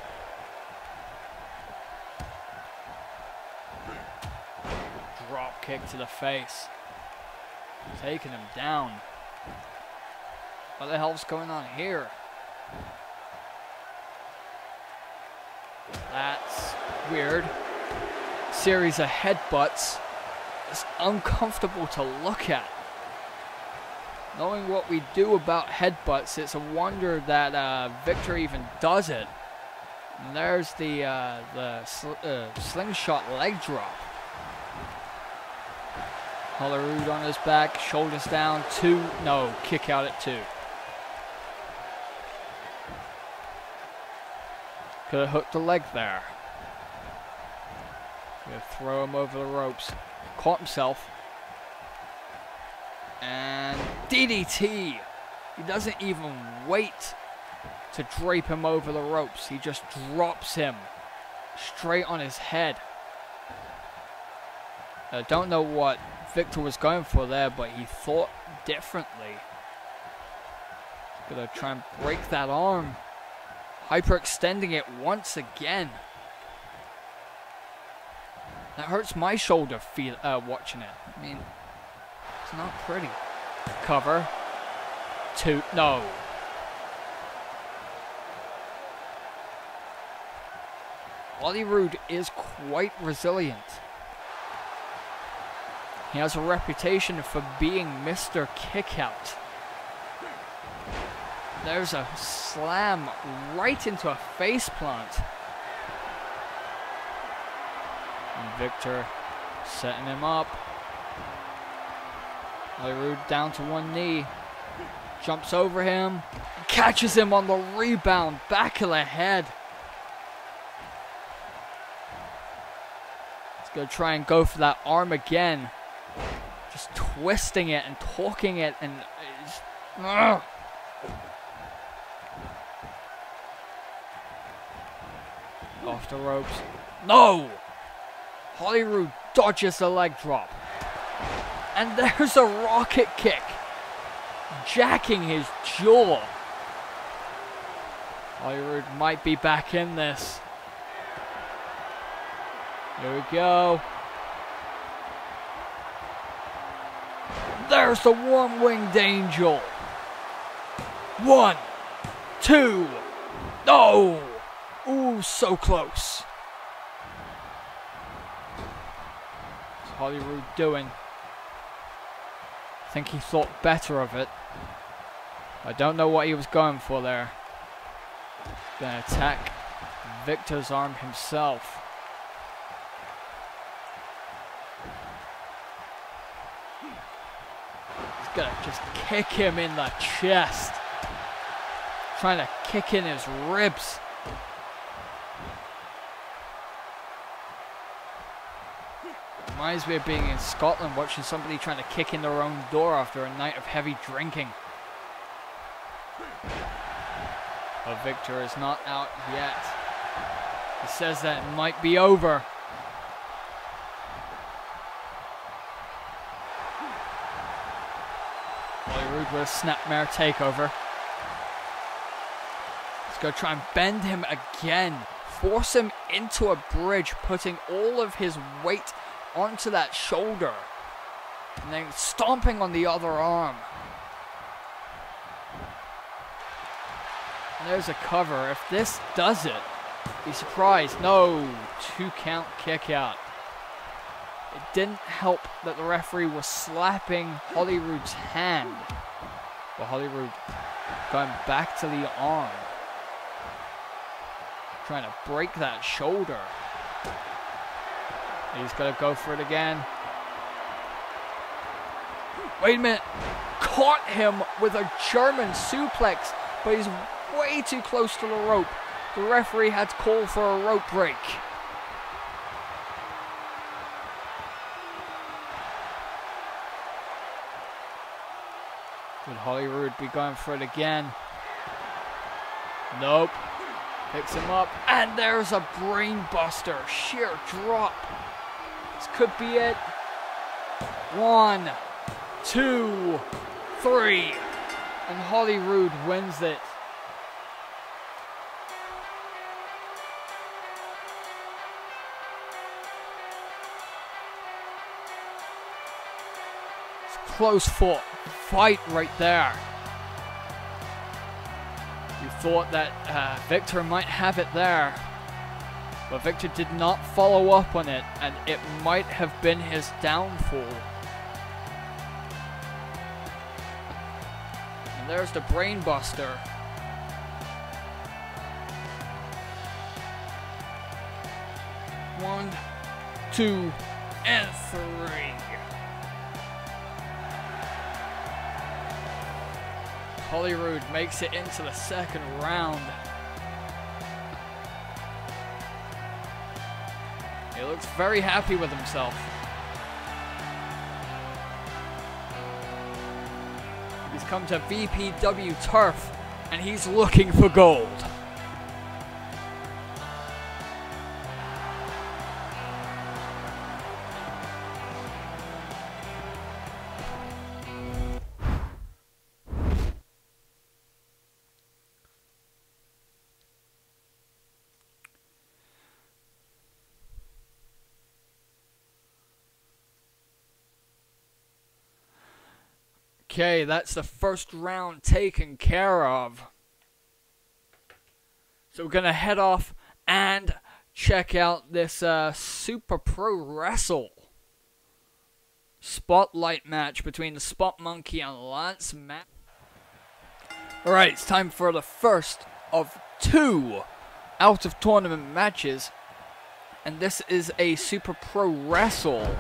Drop kick to the face. Taking him down. What the hell's going on here? That's weird. Series of headbutts. It's uncomfortable to look at. Knowing what we do about headbutts, it's a wonder that Victor even does it. And there's the slingshot leg drop. Hollywood on his back, shoulders down, 2, no, kick out at 2. Could have hooked the leg there. Gonna throw him over the ropes. Caught himself. And DDT. He doesn't even wait to drape him over the ropes. He just drops him straight on his head. I don't know what Victor was going for there, but he thought differently. Gonna try and break that arm. Hyperextending it once again. That hurts my shoulder watching it. I mean, it's not pretty. Cover. 2. No. Hollywood is quite resilient. He has a reputation for being Mr. Kickout. There's a slam right into a face plant. And Victor setting him up. Hollywood down to one knee. Jumps over him. Catches him on the rebound. Back of the head. He's going to try and go for that arm again. Just twisting it and talking it and... Off the ropes. No! Hollywood dodges the leg drop. And there's a rocket kick. Jacking his jaw. Hollywood might be back in this. Here we go. There's the one-winged angel. 1, 2. No! Ooh, so close. What's Hollywood doing? I think he thought better of it. I don't know what he was going for there. Gonna attack Victor's arm himself. He's gonna just kick him in the chest. Trying to kick in his ribs. Reminds me of being in Scotland watching somebody trying to kick in their own door after a night of heavy drinking. But Victor is not out yet. He says that it might be over. Hollywood with a snapmare takeover. He's going to try and bend him again. Force him into a bridge, putting all of his weight onto that shoulder. And then stomping on the other arm. And there's a cover. If this does it, be surprised. No, 2 count kick out. It didn't help that the referee was slapping Hollywood's hand. But Hollywood going back to the arm. Trying to break that shoulder. He's going to go for it again. Wait a minute. Caught him with a German suplex, but he's way too close to the rope. The referee had to call for a rope break. Would Hollywood be going for it again? Nope. Picks him up, and there's a brain buster. Sheer drop. This could be it. 1, 2, 3. And Hollywood wins it. Close fought fight right there. You thought that Victor might have it there, but Victor did not follow up on it, and it might have been his downfall. And there's the brain buster. One, 2, and 3. Hollywood makes it into the second round. He looks very happy with himself. He's come to VPW Turf, and he's looking for gold. Okay, that's the first round taken care of. So we're going to head off and check out this Super Pro Wrestle spotlight match between the Spot Monkey and Lance Matt. Alright, it's time for the first of 2 out of tournament matches. And this is a Super Pro Wrestle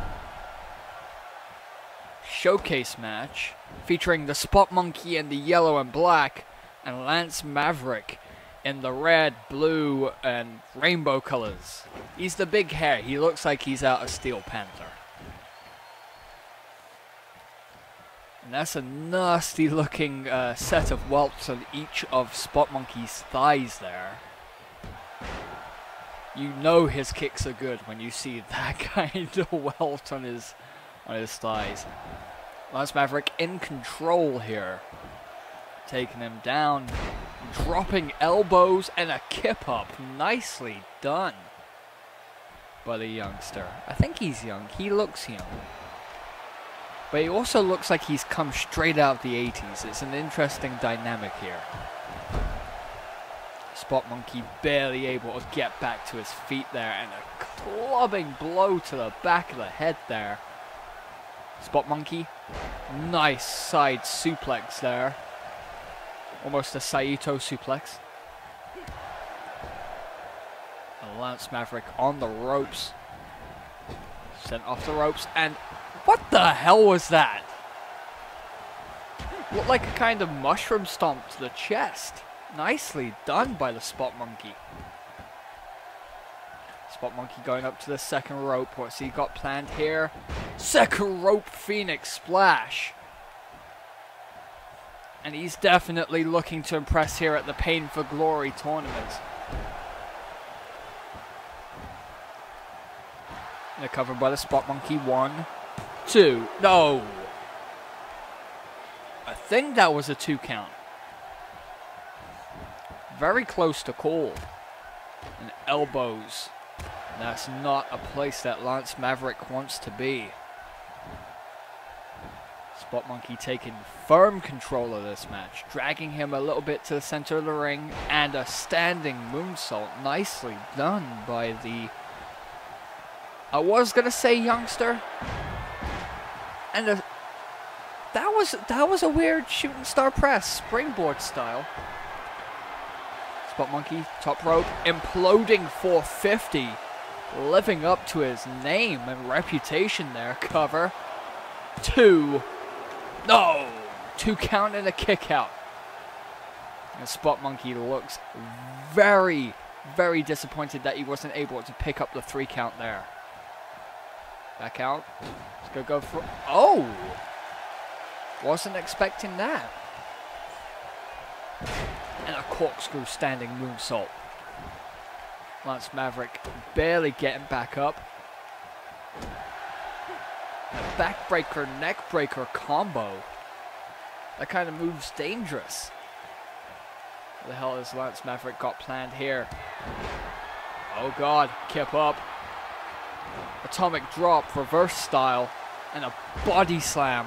showcase match featuring the Spot Monkey in the yellow and black and Lance Maverick in the red, blue, and rainbow colors. He's the big hair. He looks like he's out of Steel Panther. And that's a nasty looking set of welts on each of Spot Monkey's thighs there. You know his kicks are good when you see that kind of welt on his thighs. Lance Maverick in control here. Taking him down. Dropping elbows and a kip up. Nicely done by the youngster. I think he's young. He looks young. But he also looks like he's come straight out of the 80s. It's an interesting dynamic here. Spot Monkey barely able to get back to his feet there. And a clubbing blow to the back of the head there. Spot Monkey, nice side suplex there. Almost a Saito suplex. And Lance Maverick on the ropes. Sent off the ropes, and what the hell was that? Looked like a kind of mushroom stomp to the chest. Nicely done by the Spot Monkey. Spot Monkey going up to the second rope. What's he got planned here? Second rope Phoenix Splash. And he's definitely looking to impress here at the Pain for Glory tournament. They're covered by the Spot Monkey. 1, 2. No! I think that was a 2 count. Very close to call. And elbows. That's not a place that Lance Maverick wants to be. Spot Monkey taking firm control of this match, dragging him a little bit to the center of the ring, and a standing moonsault. Nicely done by the, I was gonna say youngster, and that was a weird shooting star press, springboard style. Spot Monkey, top rope, imploding 450, living up to his name and reputation there. Cover, 2. No! 2 count and a kick out. And Spot Monkey looks very, very disappointed that he wasn't able to pick up the 3 count there. Back out. Let's go for... Oh! Wasn't expecting that. And a corkscrew standing moonsault. Lance Maverick barely getting back up. A backbreaker, neckbreaker combo. That kind of move's dangerous. What the hell has Lance Maverick got planned here? Oh god, kip up. Atomic drop, reverse style. And a body slam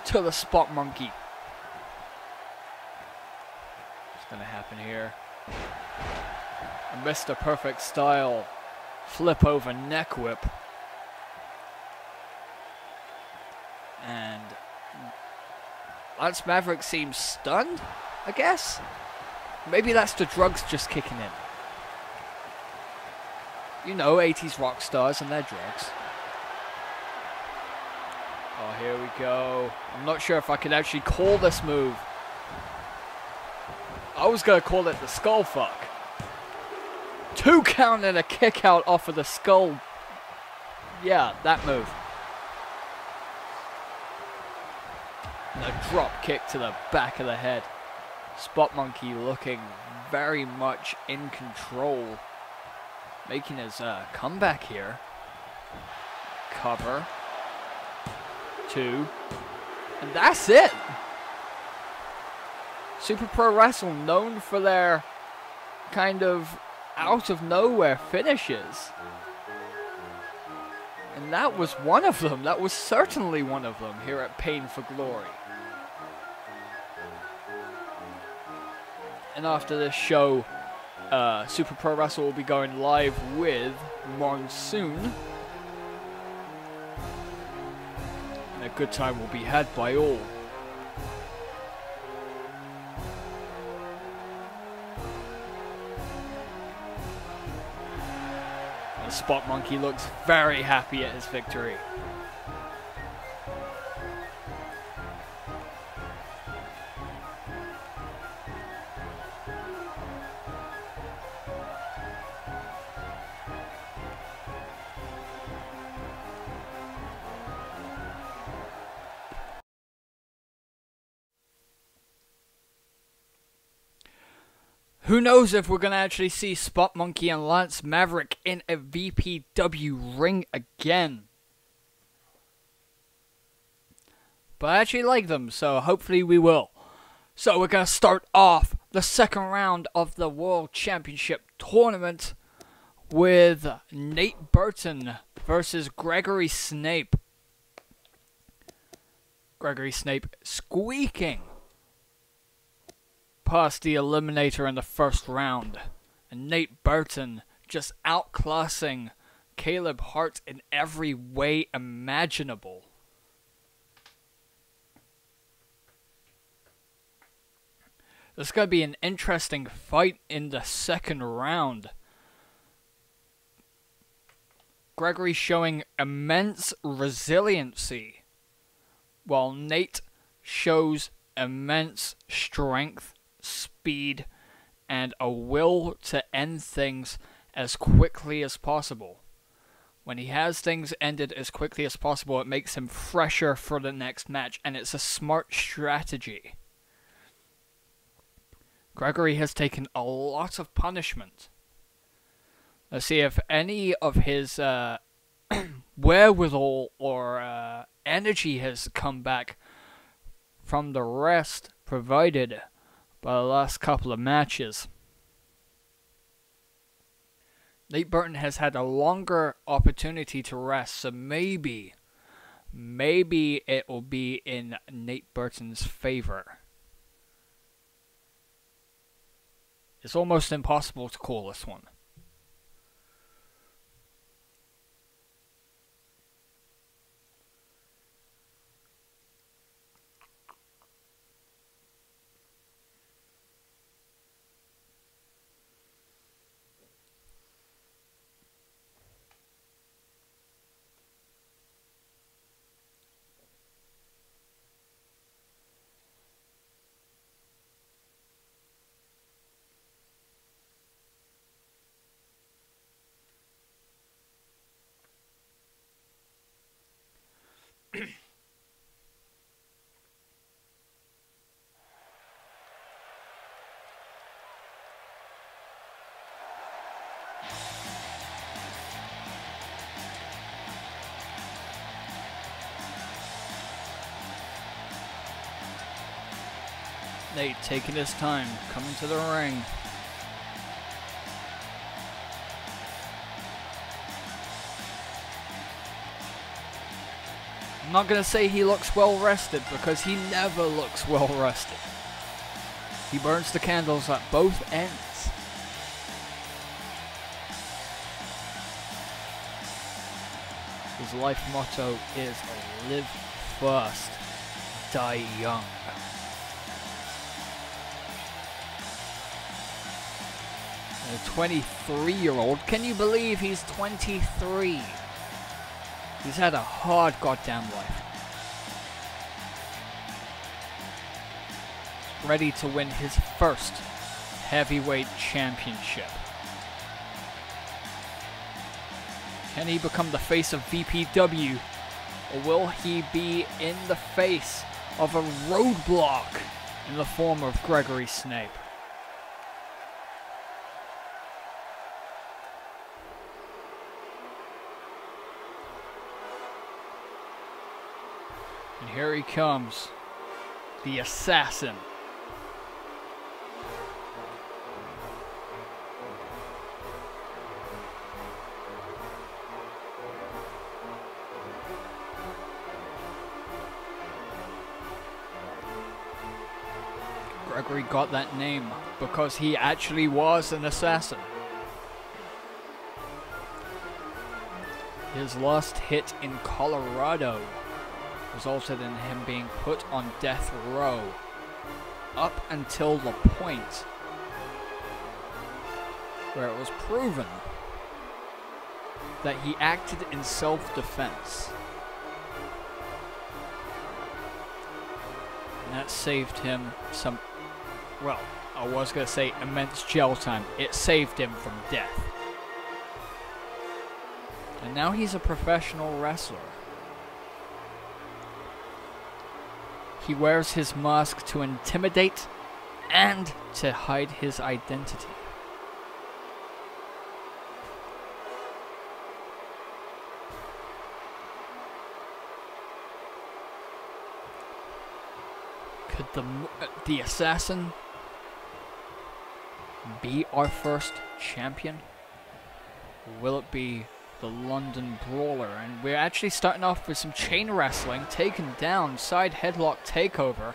to the Spot Monkey. What's gonna happen here? A Mr. Perfect style flip over neck whip. And Lance Maverick seems stunned, I guess. Maybe that's the drugs just kicking in. You know, 80s rock stars and their drugs. Oh, here we go. I'm not sure if I can actually call this move. I was going to call it the skull fuck. 2 count and a kick out off of the skull. Yeah, that move. And a drop kick to the back of the head. Spot Monkey looking very much in control. Making his comeback here. Cover. 2. And that's it. Super Pro Wrestling, known for their kind of out of nowhere finishes. And that was one of them. That was certainly one of them here at Pain for Glory. And after this show, Super Pro Wrestling will be going live with Monsoon. And a good time will be had by all. And Spot Monkey looks very happy at his victory. Who knows if we're going to actually see Spot Monkey and Lance Maverick in a VPW ring again. But I actually like them, so hopefully we will. So we're going to start off the second round of the World Championship Tournament with Nate Burton versus Gregory Snape. Gregory Snape squeaking past the Eliminator in the first round. And Nate Burton just outclassing Caleb Hart in every way imaginable. This is going to be an interesting fight in the second round. Gregory showing immense resiliency, while Nate shows immense strength, speed, and a will to end things as quickly as possible. When he has things ended as quickly as possible, it makes him fresher for the next match, and it's a smart strategy. Gregory has taken a lot of punishment. Let's see if any of his wherewithal or energy has come back from the rest provided by the last couple of matches. Nate Burton has had a longer opportunity to rest, so maybe it will be in Nate Burton's favor. It's almost impossible to call this one. Nate taking his time, coming to the ring. I'm not going to say he looks well rested, because he never looks well rested. He burns the candles at both ends. His life motto is live fast, die young. A 23-year-old. Can you believe he's 23? He's had a hard goddamn life. Ready to win his first heavyweight championship. Can he become the face of VPW? Or will he be in the face of a roadblock in the form of Gregory Snape? And here he comes, the assassin. Gregory got that name because he actually was an assassin. His last hit in Colorado resulted in him being put on death row up until the point where it was proven that he acted in self-defense. And that saved him some, well, I was going to say immense jail time. It saved him from death. And now he's a professional wrestler. He wears his mask to intimidate and to hide his identity. Could the assassin be our first champion? Or will it be the London Brawler? And we're actually starting off with some chain wrestling, taken down, side headlock takeover.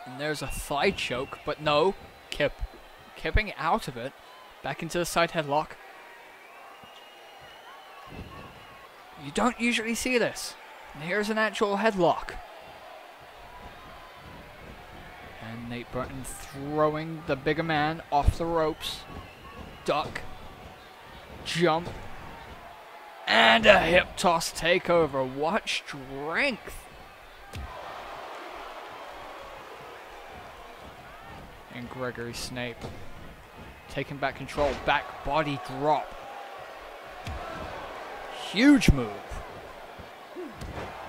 And there's a thigh choke, but no, keeping out of it, back into the side headlock. You don't usually see this. And here's an actual headlock. And Nate Burton throwing the bigger man off the ropes. Duck, jump, and a hip toss takeover. What strength! And Gregory Snape taking back control, back body drop. Huge move.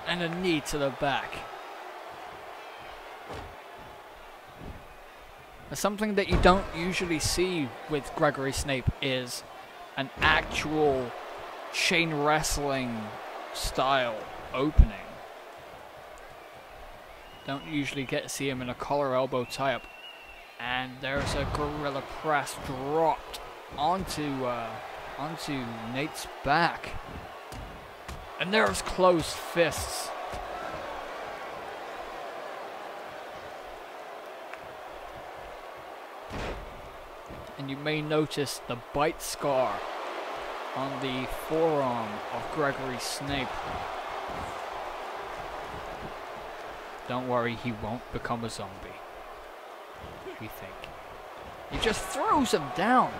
And a knee to the back. Something that you don't usually see with Gregory Snape is an actual chain wrestling style opening. Don't usually get to see him in a collar elbow tie-up. And there's a gorilla press dropped onto Nate's back. And there's closed fists. And you may notice the bite scar on the forearm of Gregory Snape. Don't worry, he won't become a zombie. We think. He just throws him down.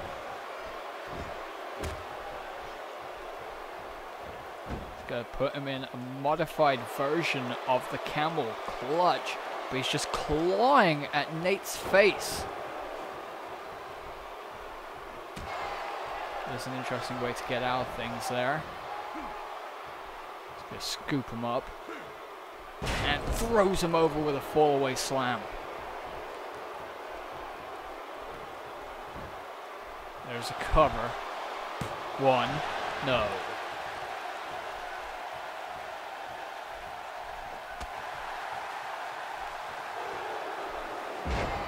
He's gonna put him in a modified version of the camel clutch, but he's just clawing at Nate's face. There's an interesting way to get out of things there. He's gonna scoop him up and throws him over with a fallaway slam. There's a cover. One. No.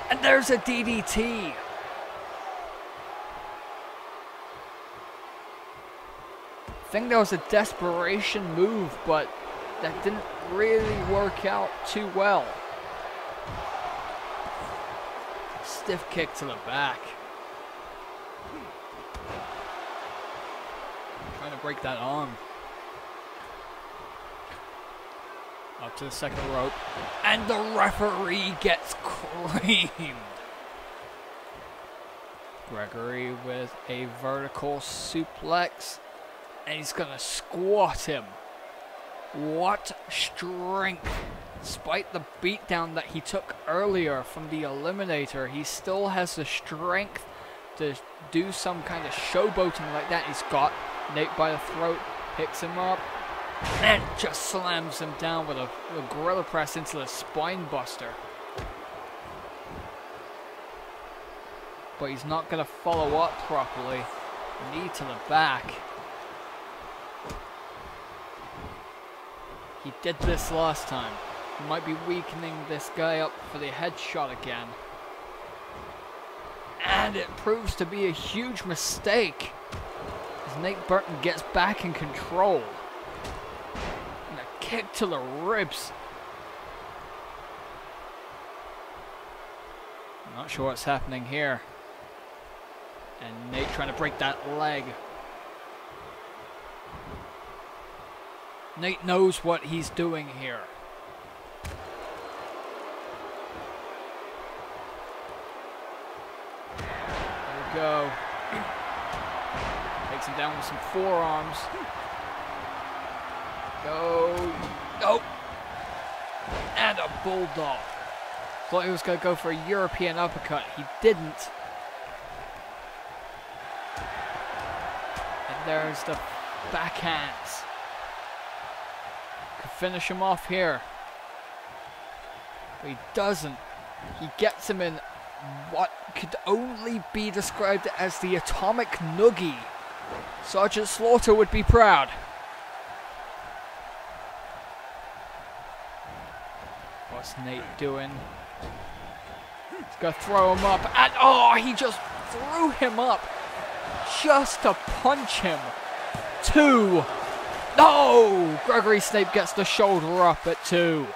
And there's a DDT. I think that was a desperation move, but that didn't really work out too well. Stiff kick to the back. Trying to break that arm. Up to the second rope. And the referee gets creamed. Gregory with a vertical suplex. And he's gonna squat him. What strength. Despite the beatdown that he took earlier from the Eliminator, he still has the strength to do some kind of showboating like that. He's got Nate by the throat, picks him up, and just slams him down with a gorilla press into the spine buster. But he's not going to follow up properly. Knee to the back. He did this last time. He might be weakening this guy up for the headshot again. And it proves to be a huge mistake. As Nate Burton gets back in control. And a kick to the ribs. I'm not sure what's happening here. And Nate trying to break that leg. Nate knows what he's doing here. There we go. Takes him down with some forearms. Go. Nope. And a bulldog. Thought he was going to go for a European uppercut. He didn't. And there's the backhands. Could finish him off here. But he doesn't. He gets him in what could only be described as the atomic noogie. Sergeant Slaughter would be proud. What's Nate doing? He's gonna throw him up, and oh, he just threw him up just to punch him. 2. No! Gregory Snape gets the shoulder up at 2.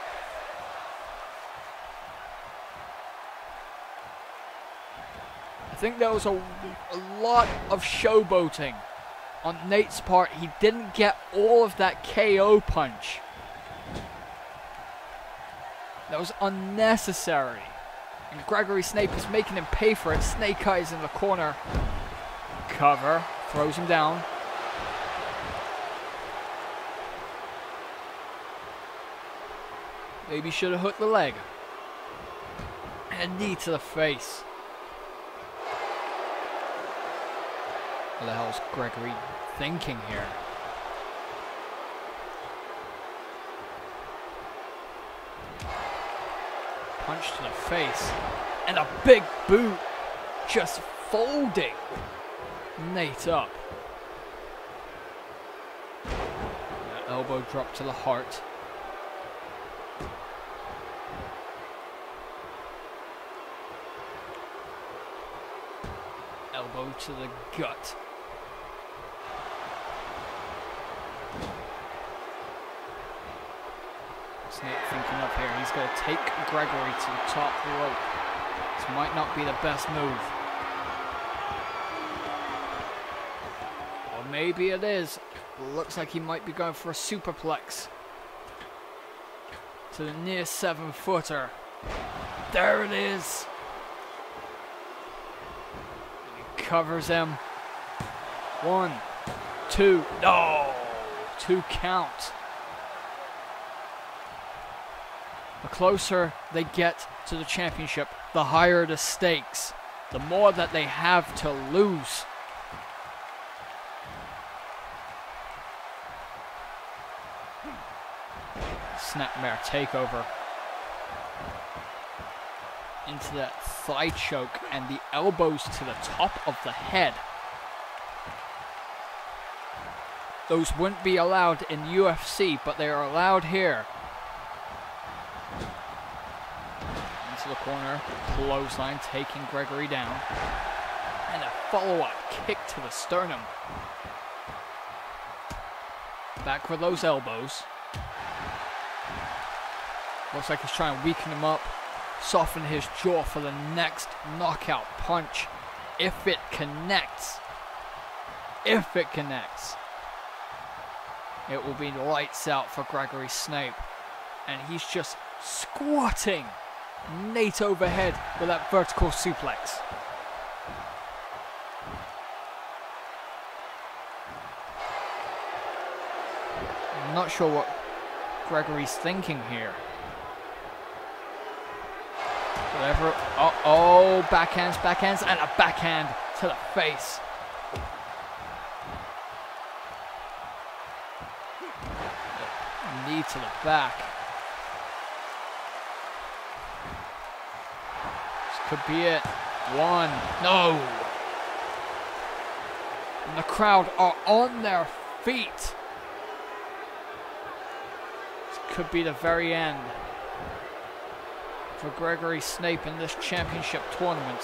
I think there was a lot of showboating on Nate's part. He didn't get all of that KO punch. That was unnecessary. And Gregory Snape is making him pay for it. Snake Eyes in the corner. Cover. Throws him down. Maybe should have hooked the leg. And knee to the face. What the hell's Gregory thinking here? Punch to the face. And a big boot just folding Nate up. Elbow drop to the heart. Elbow to the gut. Snape thinking up here. He's going to take Gregory to the top rope. This might not be the best move. Or maybe it is. Looks like he might be going for a superplex. To the near 7-footer. There it is. He covers him. 1, 2. No! 2 count. The closer they get to the championship, the higher the stakes. The more that they have to lose. Snapmare takeover. Into that thigh choke and the elbows to the top of the head. Those wouldn't be allowed in UFC, but they are allowed here. Into the corner, clothesline taking Gregory down. And a follow-up kick to the sternum. Back with those elbows. Looks like he's trying to weaken him up, soften his jaw for the next knockout punch. If it connects. If it connects. It will be lights out for Gregory Snape. And he's just squatting Nate overhead with that vertical suplex. I'm not sure what Gregory's thinking here. Whatever. Oh, backhands, and a backhand to the face. Knee to the back. This could be it. 1. No. And the crowd are on their feet. This could be the very end for Gregory Snape in this championship tournament.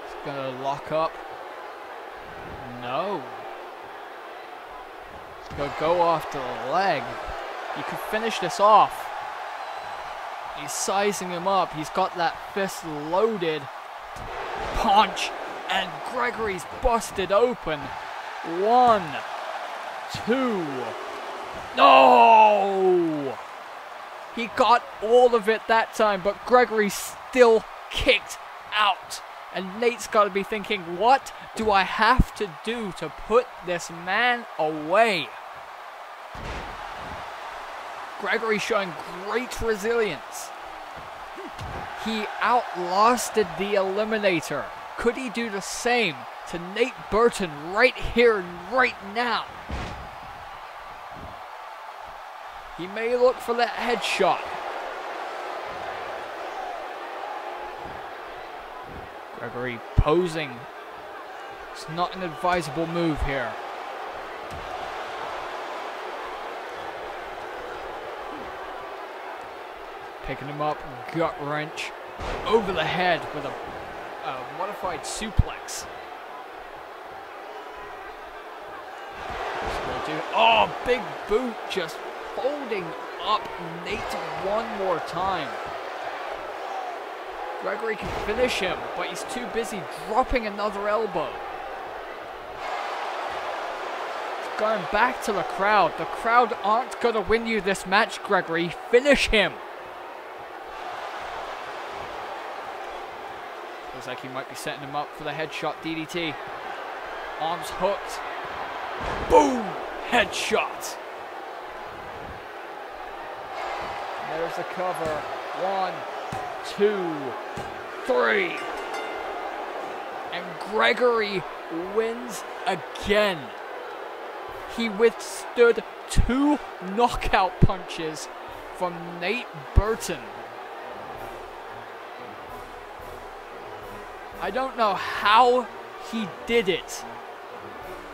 He's gonna lock up. No. He's gonna go after the leg. You could finish this off. He's sizing him up. He's got that fist loaded. Punch. And Gregory's busted open. 1, 2. No! He got all of it that time, but Gregory still kicked out. And Nate's got to be thinking, what do I have to do to put this man away? Gregory showing great resilience. He outlasted the Eliminator. Could he do the same to Nate Burton right here and right now? He may look for that headshot. Gregory posing. It's not an advisable move here. Picking him up, gut wrench, over the head with a modified suplex. Oh, big boot just folding up Nate one more time. Gregory can finish him, but he's too busy dropping another elbow. He's going back to the crowd. The crowd aren't going to win you this match, Gregory. Finish him. Looks like he might be setting him up for the headshot DDT. Arms hooked. Boom! Headshot. There's the cover. 1, 2, 3. And Gregory wins again. He withstood 2 knockout punches from Nate Burton. I don't know how he did it.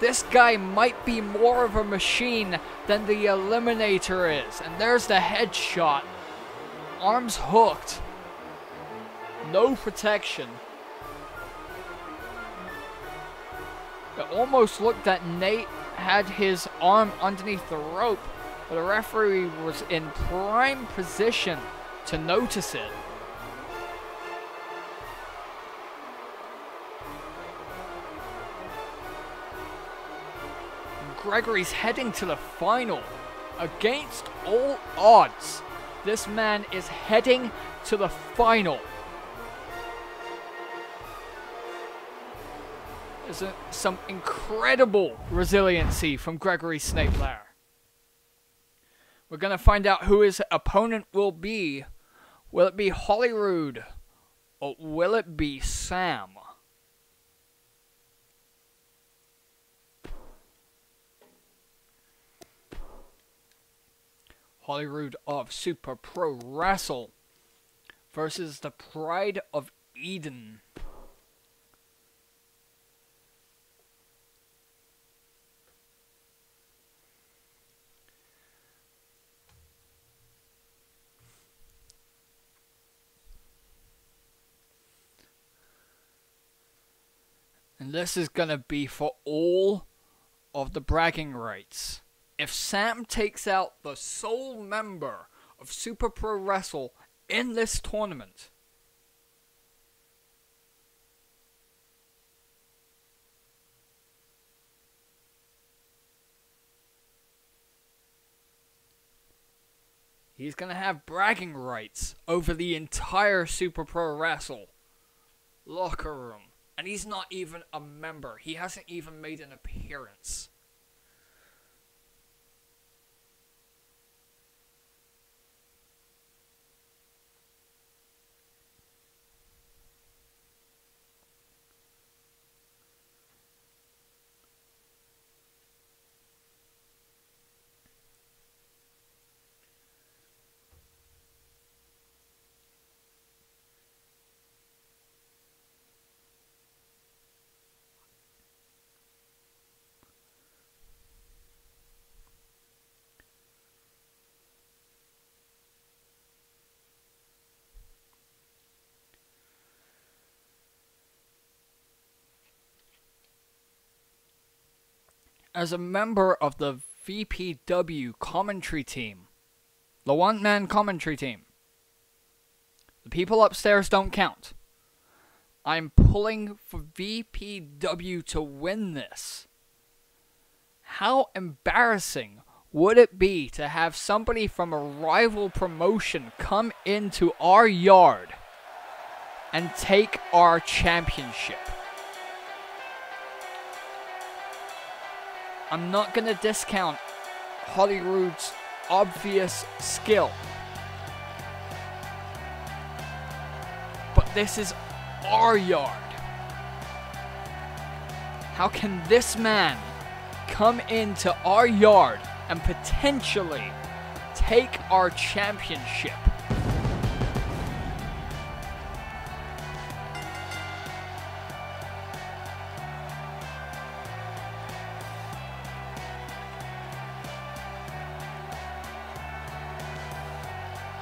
This guy might be more of a machine than the Eliminator is. And there's the headshot. Arms hooked. No protection. It almost looked that Nate had his arm underneath the rope, but the referee was in prime position to notice it. Gregory's heading to the final. Against all odds, this man is heading to the final. There's some incredible resiliency from Gregory Snape there. We're going to find out who his opponent will be. Will it be Holyrood or will it be Sam? Holyrood of Super Pro Wrestle versus the Pride of Eden. And this is going to be for all of the bragging rights. If Sam takes out the sole member of Super Pro Wrestle in this tournament, he's going to have bragging rights over the entire Super Pro Wrestle locker room. And he's not even a member. He hasn't even made an appearance. As a member of the VPW commentary team, the one-man commentary team, the people upstairs don't count. I'm pulling for VPW to win this. How embarrassing would it be to have somebody from a rival promotion come into our yard and take our championship? I'm not going to discount Holyrood's obvious skill. But this is our yard. How can this man come into our yard and potentially take our championship?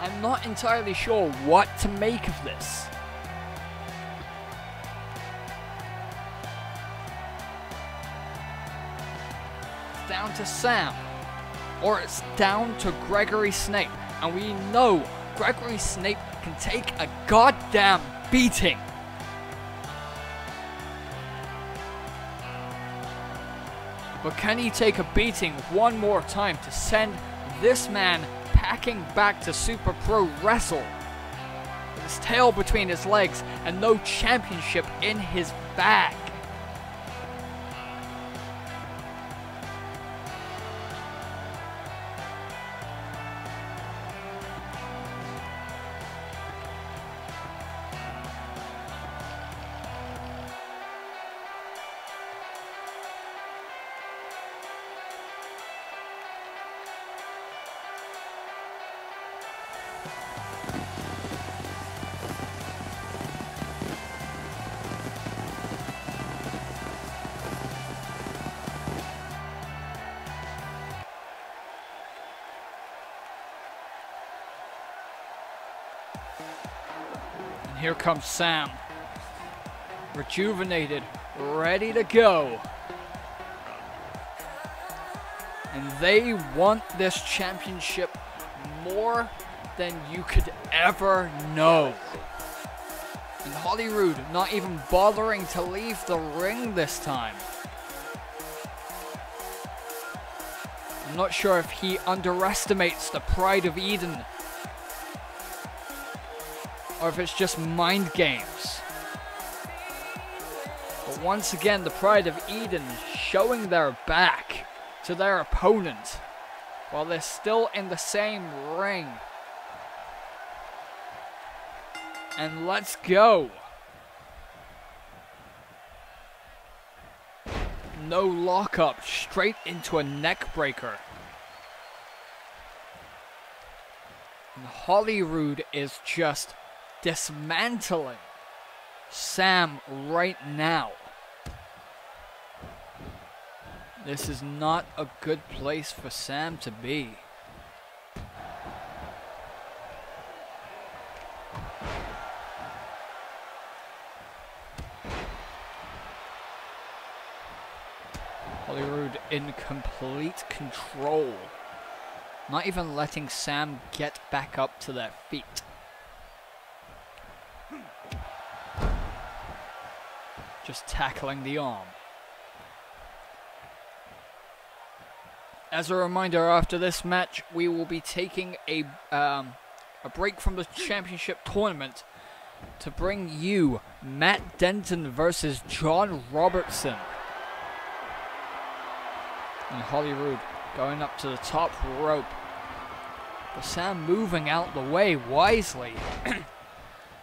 I'm not entirely sure what to make of this. It's down to Sam, or it's down to Gregory Snape, and we know Gregory Snape can take a goddamn beating. But can he take a beating one more time to send this man packing back to Super Pro Wrestle with his tail between his legs and no championship in his bag? here comes Sam. Rejuvenated, ready to go. And they want this championship more than you could ever know. And Holyrood not even bothering to leave the ring this time. I'm not sure if he underestimates the Pride of Eden, or if it's just mind games. But once again, the Pride of Eden showing their back to their opponent while they're still in the same ring. And let's go. No lockup, straight into a neck breaker. And Holyrood is just dismantling Sam right now. This is not a good place for Sam to be. Holyrood in complete control. Not even letting Sam get back up to their feet. Just tackling the arm. As a reminder, after this match, we will be taking a break from the championship tournament to bring you Matt Denton versus John Robertson. And Holyrood going up to the top rope. But Sam moving out the way wisely.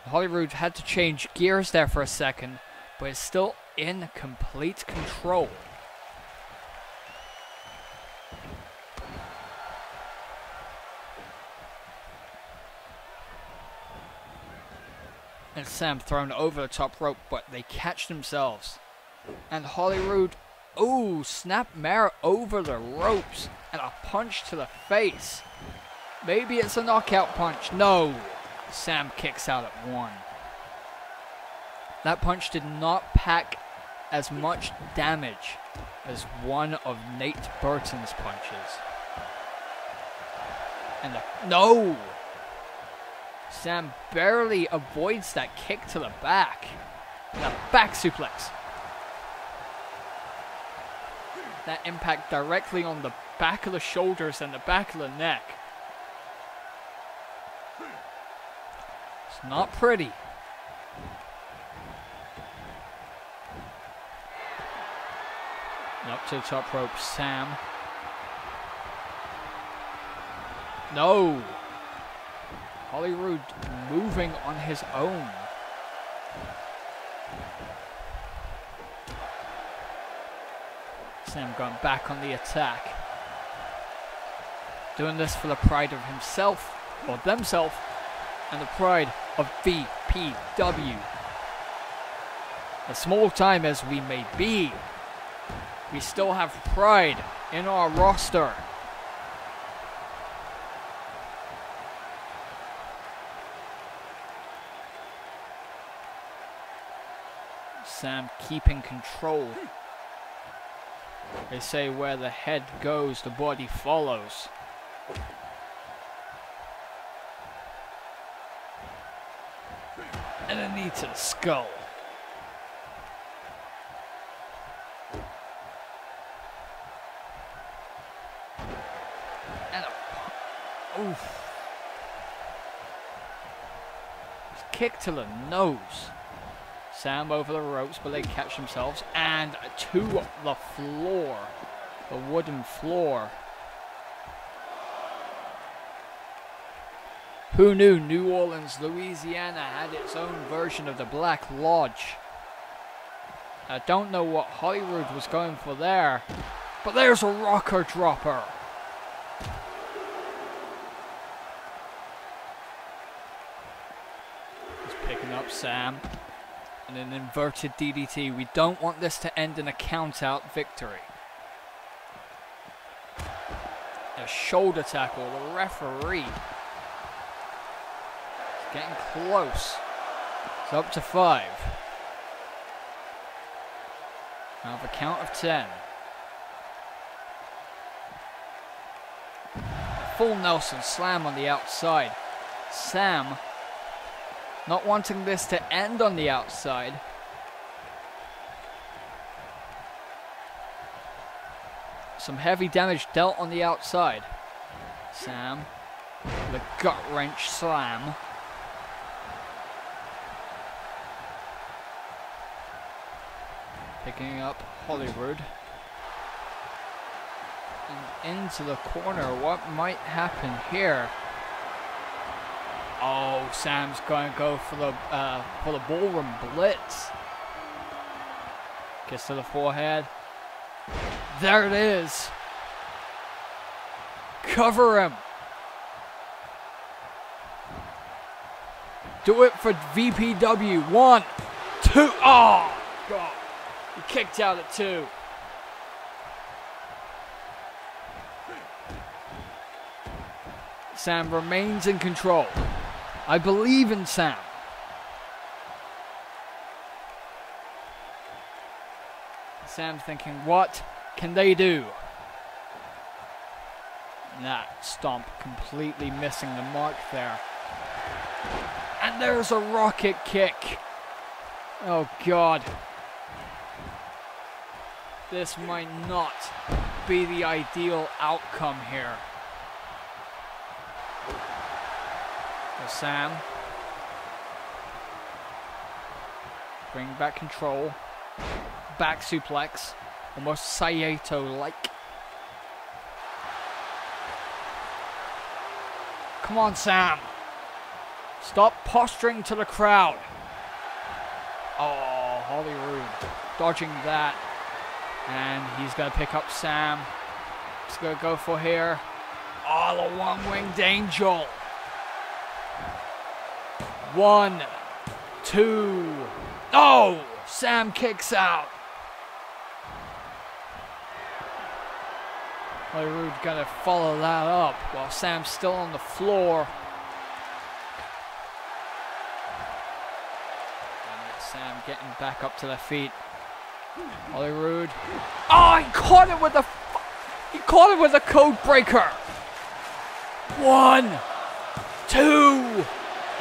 Holyrood had to change gears there for a second, but is still in complete control. And Sam thrown over the top rope, but they catch themselves. And Holyrood, ooh, snap mare over the ropes. And a punch to the face. Maybe it's a knockout punch. No. Sam kicks out at one. That punch did not pack as much damage as one of Nate Burton's punches. And no! Sam barely avoids that kick to the back. And a back suplex. That impact directly on the back of the shoulders and the back of the neck. It's not pretty. And up to the top rope, Sam. No! Holyrood moving on his own. Sam going back on the attack. Doing this for the pride of himself, or themselves, and the pride of VPW. As small time as we may be, we still have pride in our roster. Sam keeping control. They say where the head goes, the body follows. And a knee to the skull. And a oof. Kick to the nose. Sam over the ropes, but they catch themselves. And to the floor. The wooden floor. Who knew New Orleans, Louisiana had its own version of the Black Lodge? I don't know what Holyrood was going for there. But there's a rocker dropper. He's picking up Sam. And an inverted DDT. We don't want this to end in a count-out victory. A shoulder tackle. The referee is getting close. up to 5. Now the count of 10. Full Nelson slam on the outside. Sam, not wanting this to end on the outside. Some heavy damage dealt on the outside. Sam, the gut wrench slam. Picking up Hollywood. And into the corner. What might happen here? Oh, Sam's going to go for the ballroom blitz. Kiss to the forehead. There it is. Cover him. Do it for VPW. 1, 2. Oh, God. He kicked out at 2. Sam remains in control. I believe in Sam. Sam thinking, what can they do? That stomp completely missing the mark there. And there's a rocket kick. Oh, God. This might not be the ideal outcome here. So Sam. Bring back control. Back suplex. Almost Saito-like. Come on, Sam. Stop posturing to the crowd. Oh, Hollywood dodging that. And he's going to pick up Sam. He's going to go for here. Oh, the one-winged angel. 1, 2. Oh, Sam kicks out. Hollywood going to follow that up while Sam's still on the floor. And it's Sam getting back up to their feet. Hollywood. Oh, he caught it with a code breaker. 1, 2.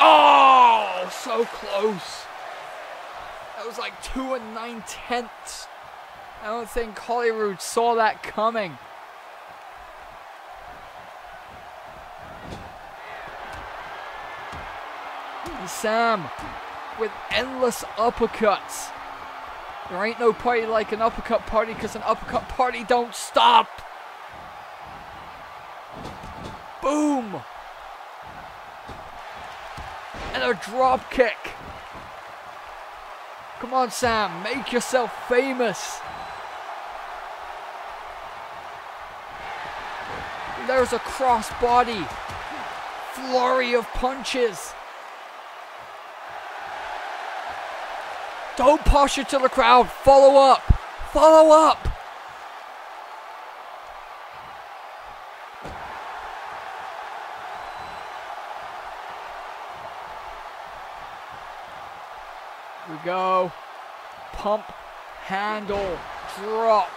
Oh, so close. That was like 2 9/10. I don't think Hollywood saw that coming. And Sam with endless uppercuts. There ain't no party like an uppercut party, because an uppercut party don't stop. Boom. And a drop kick. Come on, Sam, make yourself famous. There's a crossbody. Flurry of punches. Don't posture to the crowd. Follow up. Follow up. Here we go. Pump, handle, drop.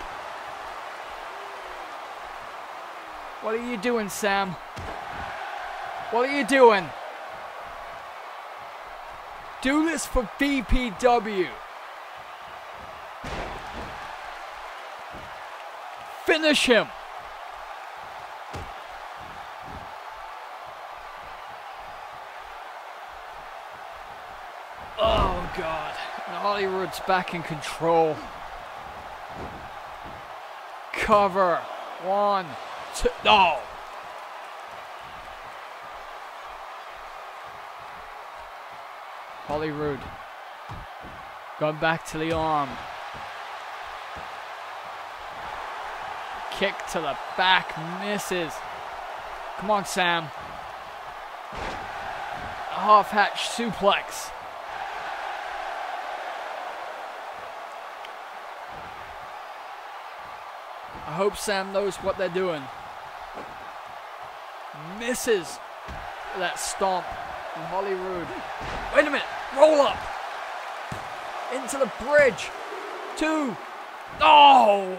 What are you doing, Sam? What are you doing? Do this for BPW. Finish him. Oh, God. And Hollywood's back in control. Cover. 1, 2. No. Hollywood going back to the arm. Kick to the back, misses. Come on, Sam. A half-hatch suplex. I hope Sam knows what they're doing. Misses that stomp. And Hollywood. Wait a minute. Roll up. into the bridge. 2. Oh!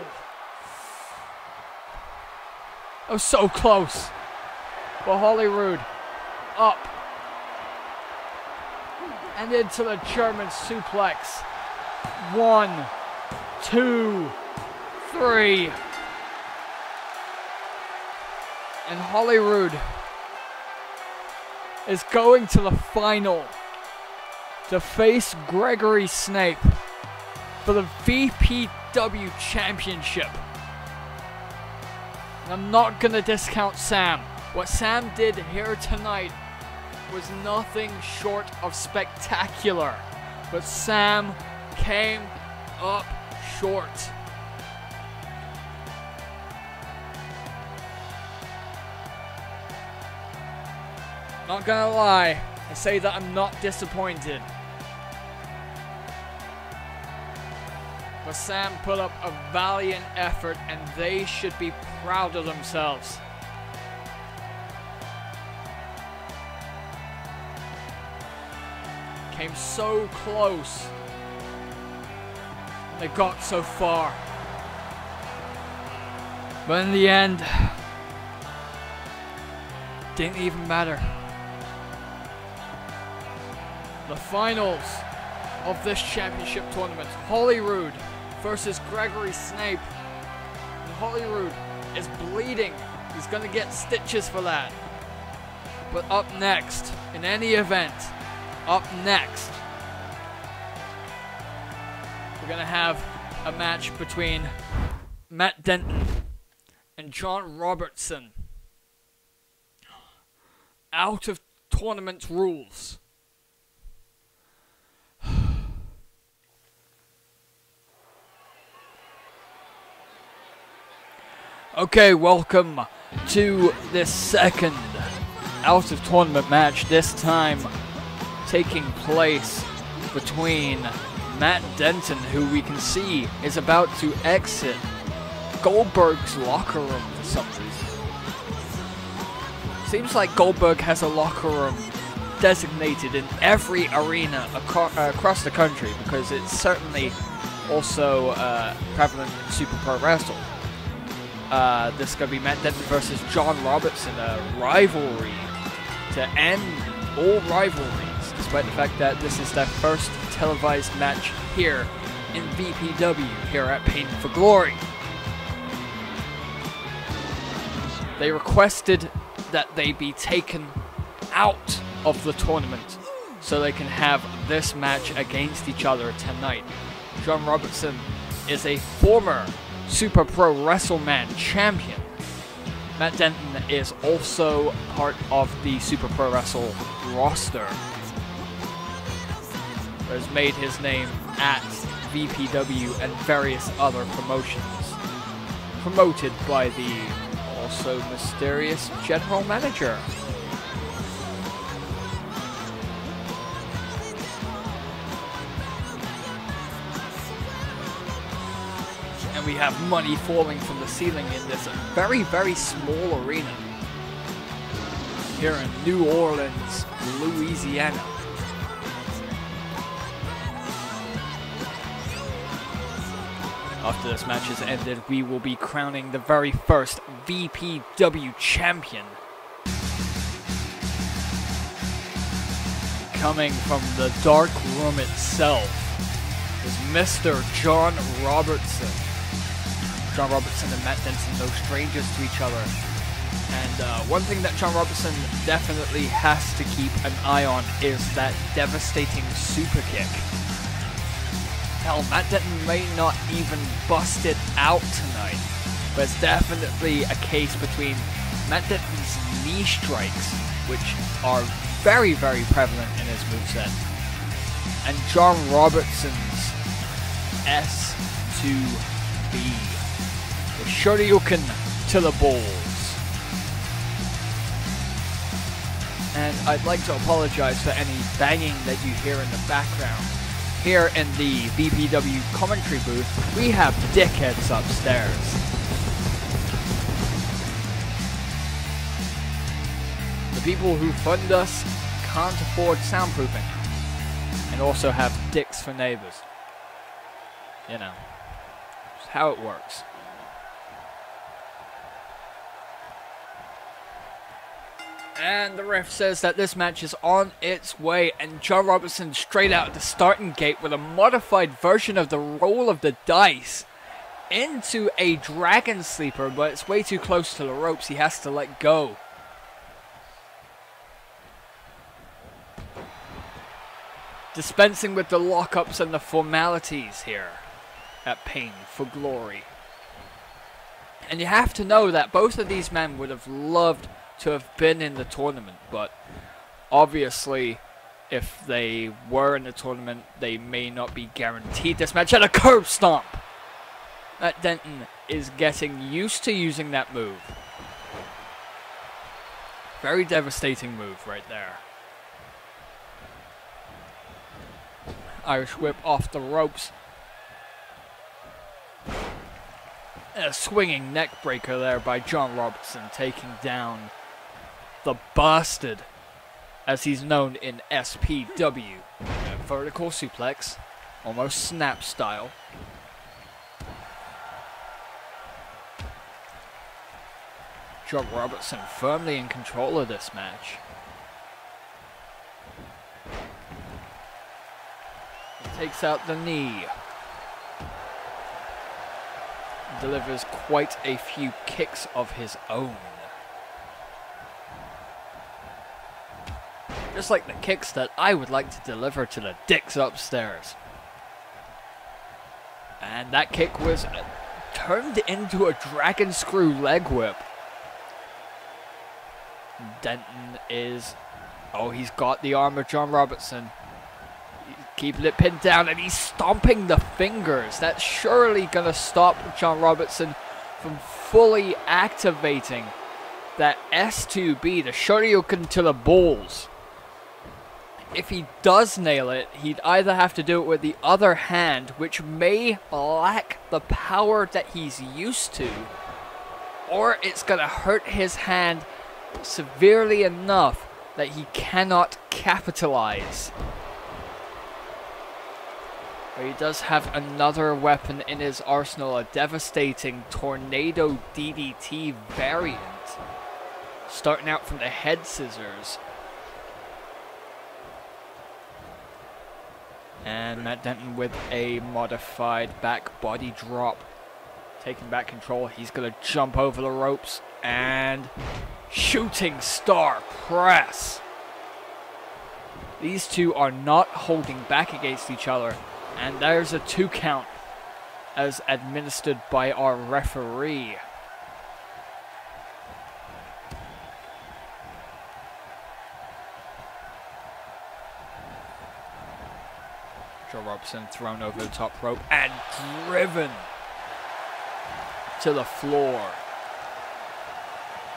That was so close. But Holyrood up. And into the German suplex. 1, 2, 3. And Holyrood is going to the final to face Gregory Snape for the VPW Championship. And I'm not going to discount Sam. What Sam did here tonight was nothing short of spectacular. But Sam came up short. Not gonna lie, I say that I'm not disappointed. But Sam put up a valiant effort and they should be proud of themselves. Came so close. They got so far. But in the end, didn't even matter. The finals of this championship tournament. Holyrood versus Gregory Snape. And Holyrood is bleeding. He's going to get stitches for that. But up next, in any event, up next, we're going to have a match between Matt Denton and John Robertson. Out of tournament rules. Okay, welcome to this second out of tournament match, this time taking place between Matt Denton, who we can see is about to exit Goldberg's locker room for some reason. Seems like Goldberg has a locker room designated in every arena across the country, because it's certainly also prevalent in Super Pro Wrestling. This is going to be Matt Denton versus John Robertson, a rivalry to end all rivalries, despite the fact that this is their first televised match here in VPW, here at Pain for Glory. They requested that they be taken out of the tournament so they can have this match against each other tonight. John Robertson is a former Super Pro WrestleMan champion. Matt Denton is also part of the Super Pro Wrestle roster. Has made his name at VPW and various other promotions. Promoted by the also mysterious general manager. And we have money falling from the ceiling in this very, very small arena here in New Orleans, Louisiana. After this match has ended, we will be crowning the very first VPW champion. Coming from the dark room itself is Mr. John Robertson. John Robertson and Matt Denton, no strangers to each other. And one thing that John Robertson definitely has to keep an eye on is that devastating super kick. Hell, Matt Denton may not even bust it out tonight, but it's definitely a case between Matt Denton's knee strikes, which are very, very prevalent in his moveset, and John Robertson's S2B. The Shoryuken to the balls. And I'd like to apologize for any banging that you hear in the background. Here in the BPW commentary booth, we have dickheads upstairs. The people who fund us can't afford soundproofing, and also have dicks for neighbors. you know, it's how it works. And the ref says that this match is on its way, and John Robertson straight out at the starting gate with a modified version of the roll of the dice into a dragon sleeper, but it's way too close to the ropes. He has to let go. Dispensing with the lockups and the formalities here at Pain for Glory. And you have to know that both of these men would have loved to have been in the tournament, but obviously if they were in the tournament, they may not be guaranteed this match. And a curb stomp! Matt Denton is getting used to using that move. Very devastating move right there. Irish whip off the ropes. And a swinging neck breaker there by John Robertson, taking down the Bastard, as he's known in SPW. A vertical suplex, almost snap style. John Robertson firmly in control of this match. He takes out the knee. Delivers quite a few kicks of his own. Just like the kicks that I would like to deliver to the dicks upstairs. And that kick was turned into a dragon screw leg whip. Denton is... oh, he's got the arm of John Robertson. He's keeping it pinned down, and he's stomping the fingers. That's surely going to stop John Robertson from fully activating that S2B, the Shoryuken to the balls. If he does nail it, he'd either have to do it with the other hand, which may lack the power that he's used to, or it's going to hurt his hand severely enough that he cannot capitalize. But he does have another weapon in his arsenal, a devastating Tornado DDT variant, starting out from the head scissors. And Matt Denton with a modified back body drop, taking back control. He's going to jump over the ropes and shooting star press. These two are not holding back against each other, and there's a 2 count as administered by our referee. Joe Robertson thrown over the top rope and driven to the floor.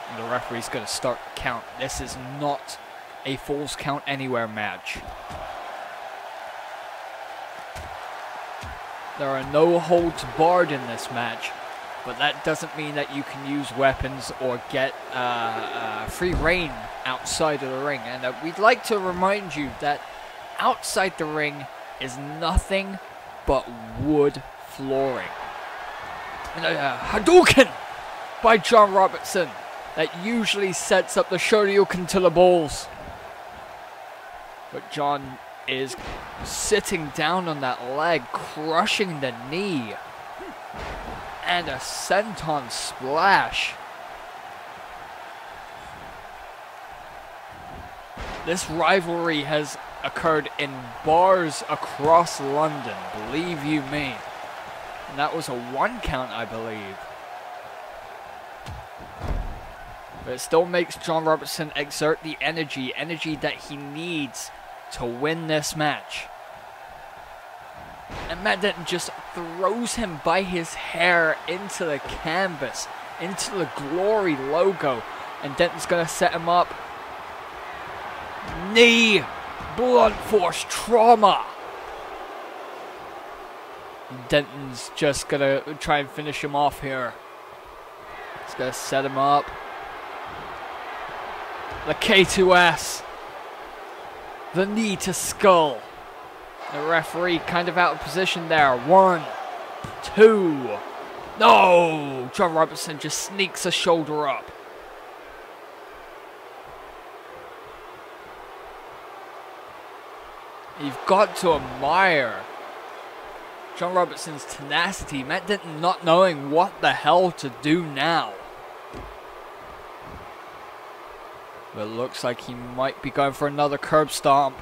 And the referee's going to start the count. This is not a Falls Count Anywhere match. There are no holds barred in this match, but that doesn't mean that you can use weapons or get free reign outside of the ring. And we'd like to remind you that outside the ring is nothing but wood flooring. And a Hadouken by John Robertson that usually sets up the Shoryuken to the balls. But John is sitting down on that leg, crushing the knee. And a senton splash. This rivalry has occurred in bars across London, believe you me. And that was a 1 count, I believe. But it still makes John Robertson exert the energy that he needs to win this match. And Matt Denton just throws him by his hair into the canvas, into the Glory logo. And Denton's going to set him up. Knee! Blunt force trauma. Denton's just gonna try and finish him off here. He's gonna set him up. The K2S. The knee to skull. The referee kind of out of position there. 1, 2. No! John Robertson just sneaks a shoulder up. You've got to admire John Robertson's tenacity. Matt Denton not knowing what the hell to do now. But it looks like he might be going for another curb stomp.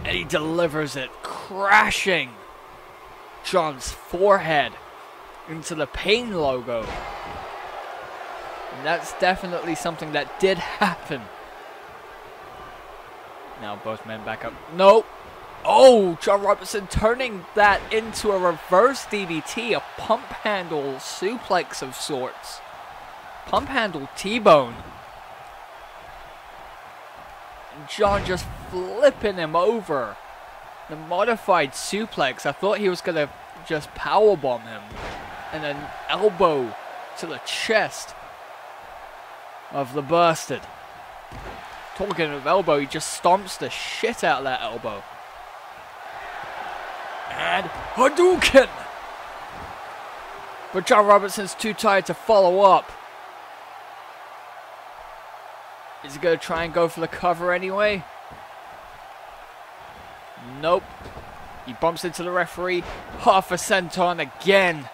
And he delivers it, crashing John's forehead into the pain logo. And that's definitely something that did happen. Now both men back up. Nope. Oh, John Robertson turning that into a reverse DDT, a pump handle suplex of sorts. Pump handle T-bone. And John just flipping him over. The modified suplex. I thought he was going to just powerbomb him. And an elbow to the chest of the Bursted. Talking of elbow, he just stomps the shit out of that elbow. And Hadouken! But John Robertson's too tired to follow up. Is he going to try and go for the cover anyway? Nope. He bumps into the referee. Half a senton again.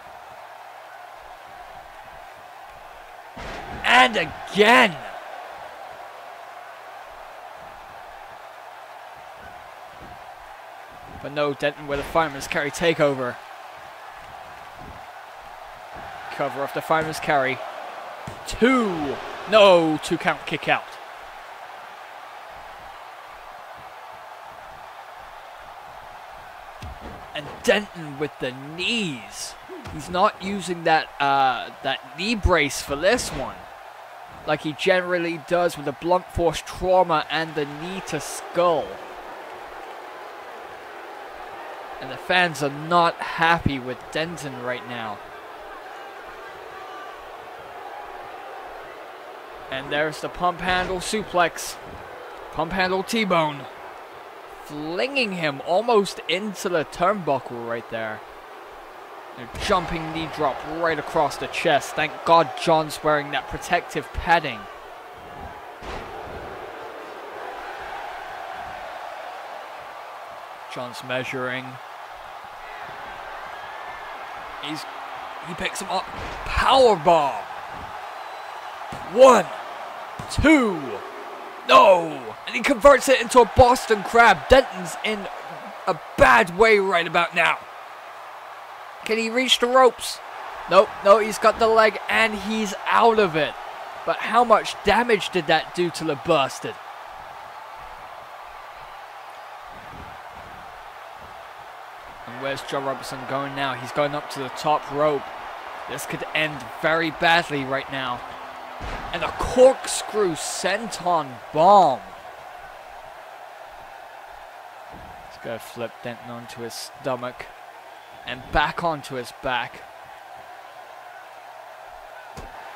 And again! But no, Denton with a fireman's carry takeover. Cover off the fireman's carry. 2. No, 2 count kick out. And Denton with the knees. He's not using that knee brace for this one, like he generally does with the blunt force trauma and the knee to skull. And the fans are not happy with Denton right now. And there's the pump handle suplex. Pump handle T-bone. Flinging him almost into the turnbuckle right there. A jumping knee drop right across the chest. Thank God John's wearing that protective padding. John's measuring. He picks him up. Powerbomb. 1, 2. No! And he converts it into a Boston Crab. Denton's in a bad way right about now. Can he reach the ropes? Nope, no, he's got the leg and he's out of it. But how much damage did that do to the Bursted? And where's John Robertson going now? He's going up to the top rope. This could end very badly right now. And a corkscrew senton bomb. He's going to flip Denton onto his stomach. And back onto his back.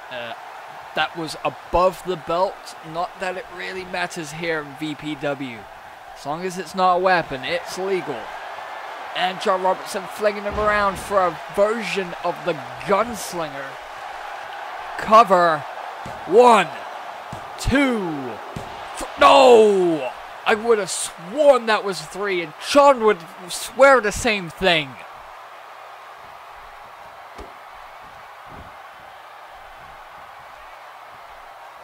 That was above the belt. Not that it really matters here in VPW. As long as it's not a weapon, it's legal. And John Robertson flinging him around for a version of the gunslinger. Cover. 1, 2. No! I would have sworn that was 3, and John would swear the same thing.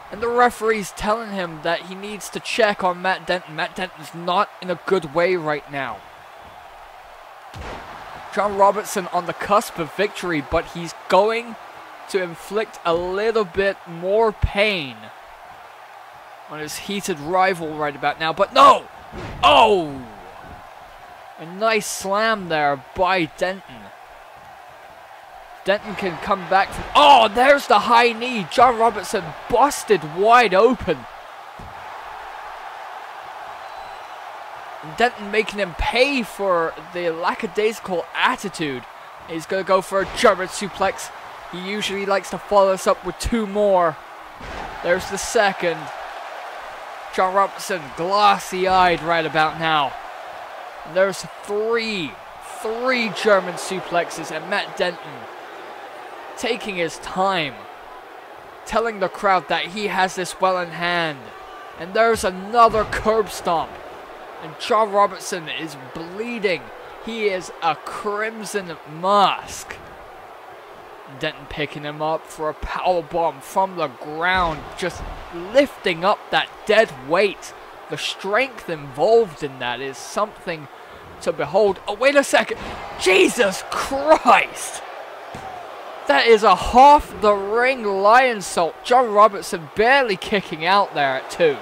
And the referee's telling him that he needs to check on Matt Denton. Matt Denton's not in a good way right now. John Robertson on the cusp of victory, but he's going to inflict a little bit more pain on his heated rival right about now. But no! Oh! A nice slam there by Denton. Denton can come back from... Oh, there's the high knee. John Robertson busted wide open. And Denton making him pay for the lackadaisical attitude. He's going to go for a German suplex. He usually likes to follow us up with 2 more. There's the second. John Robertson glassy-eyed right about now. And there's 3, 3 German suplexes, and Matt Denton taking his time, telling the crowd that he has this well in hand. And there's another curb stomp, and John Robertson is bleeding. He is a crimson mask. Denton picking him up for a powerbomb from the ground, just lifting up that dead weight. The strength involved in that is something to behold. Oh, wait a second. Jesus Christ! That is a half the ring lion salt. John Robertson barely kicking out there at 2.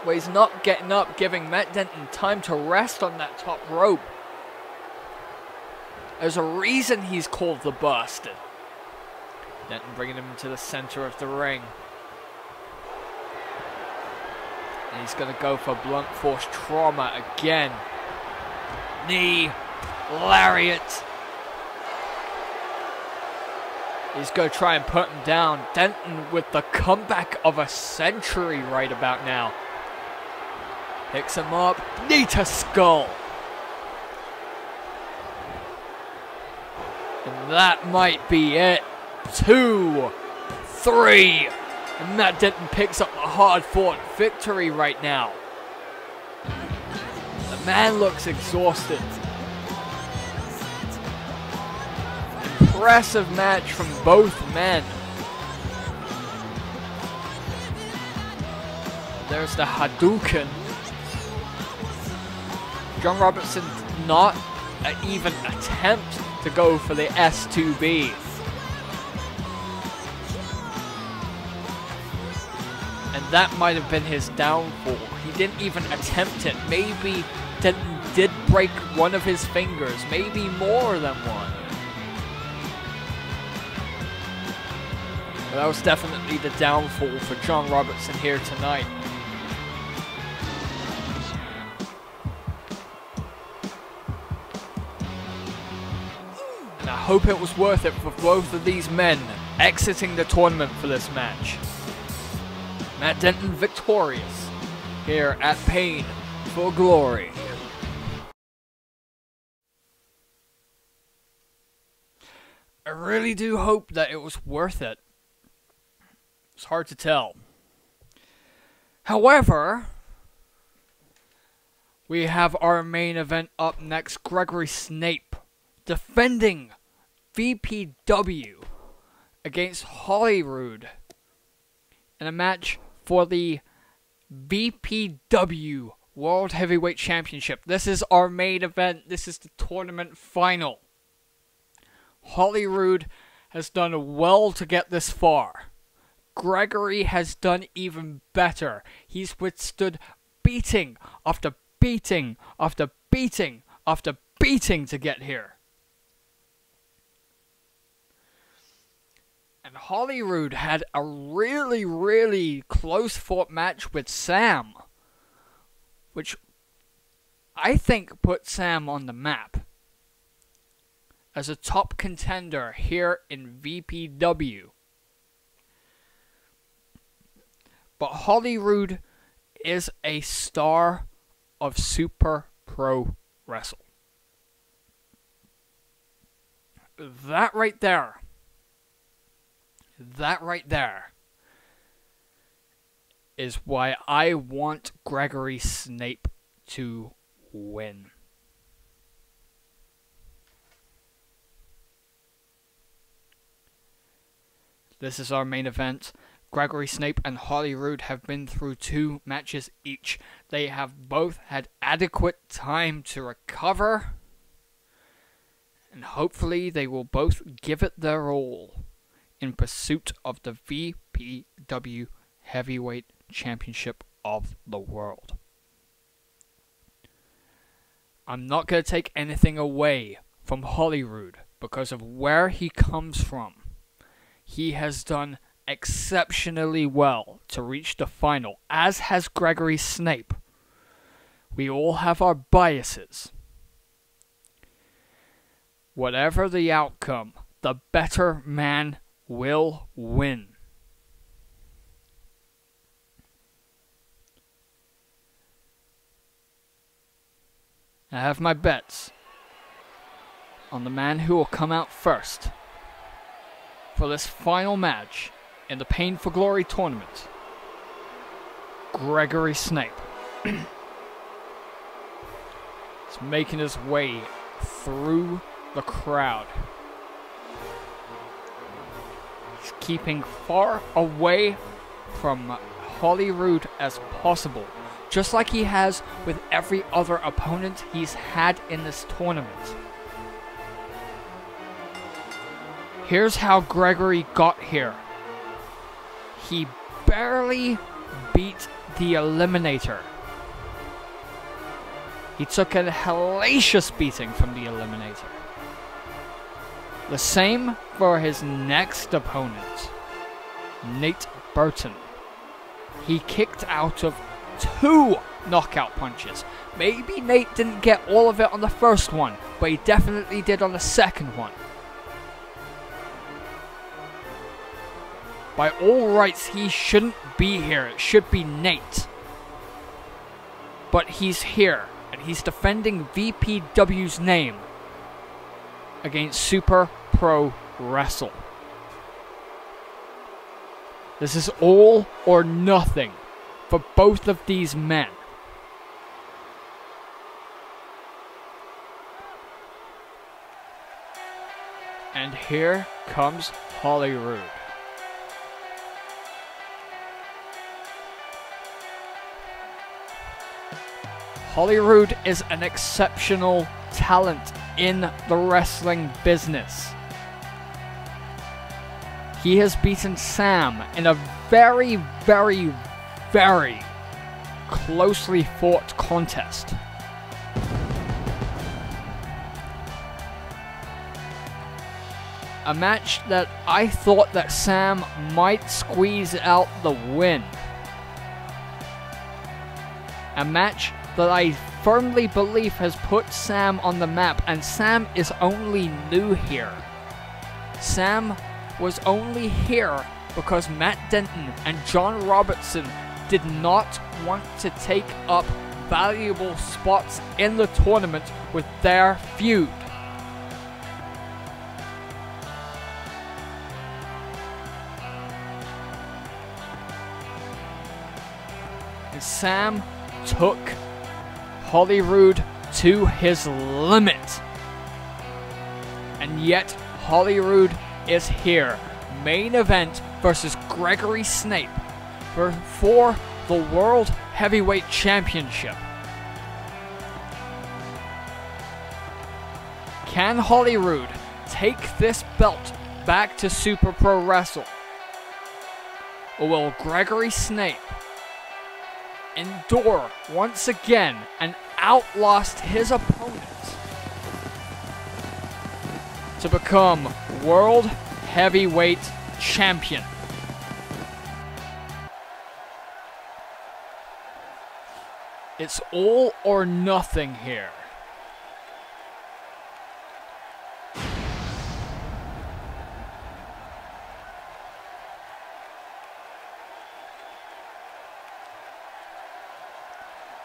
Well, he's not getting up, giving Matt Denton time to rest on that top rope. There's a reason he's called the Bastard. Denton bringing him into the center of the ring. And he's going to go for blunt force trauma again. Knee, lariat. He's going to try and put him down. Denton with the comeback of a century right about now. Picks him up, knee to skull. And that might be it. 2, 3. And Matt Denton picks up the hard-fought victory right now. The man looks exhausted. Impressive match from both men. There's the Hadouken. John Robertson did not even attempt to go for the S2B. And that might have been his downfall. He didn't even attempt it. Maybe Denton did break one of his fingers. Maybe more than one. But that was definitely the downfall for John Robertson here tonight. And I hope it was worth it for both of these men exiting the tournament for this match. Matt Denton victorious here at Pain for Glory. I really do hope that it was worth it. It's hard to tell. However, we have our main event up next. Gregory Snape defending VPW against Holyrood in a match for the VPW World Heavyweight Championship. This is our main event. This is the tournament final. Holyrood has done well to get this far. Gregory has done even better. He's withstood beating after beating after beating after beating to get here. And Holyrood had a really, really close fought match with Sam, which I think put Sam on the map as a top contender here in VPW. But Holyrood is a star of Super Pro Wrestle. That right there is why I want Gregory Snape to win. This is our main event. Gregory Snape and Holyrood have been through 2 matches each. They have both had adequate time to recover, and hopefully they will both give it their all in pursuit of the VPW Heavyweight Championship of the world. I'm not going to take anything away from Holyrood because of where he comes from. He has done exceptionally well to reach the final, as has Gregory Snape. We all have our biases. Whatever the outcome, the better man will win. I have my bets on the man who will come out first for this final match in the Pain for Glory tournament. Gregory Snape. He's making his way through the crowd. He's keeping far away from Holyrood as possible, just like he has with every other opponent he's had in this tournament. Here's how Gregory got here. He barely beat the Eliminator. He took a hellacious beating from the Eliminator. The same for his next opponent, Nate Burton. He kicked out of 2 knockout punches. Maybe Nate didn't get all of it on the first one, but he definitely did on the second one. By all rights, he shouldn't be here. It should be Nate. But he's here, and he's defending VPW's name against Super Pro Wrestle. This is all or nothing for both of these men. And here comes Holyrood. Holyrood is an exceptional talent in the wrestling business. He has beaten Sam in a very, very, very closely fought contest. A match that I thought that Sam might squeeze out the win. A match that I firmly believe has put Sam on the map, and Sam is only new here. Sam was only here because Matt Denton and John Robertson did not want to take up valuable spots in the tournament with their feud. And Sam took Holyrood to his limit. And yet Holyrood is here. Main event versus Gregory Snape for the World Heavyweight Championship. Can Holyrood take this belt back to Super Pro Wrestle? Or will Gregory Snape endure once again and outlast his opponent to become World Heavyweight Champion? It's all or nothing here.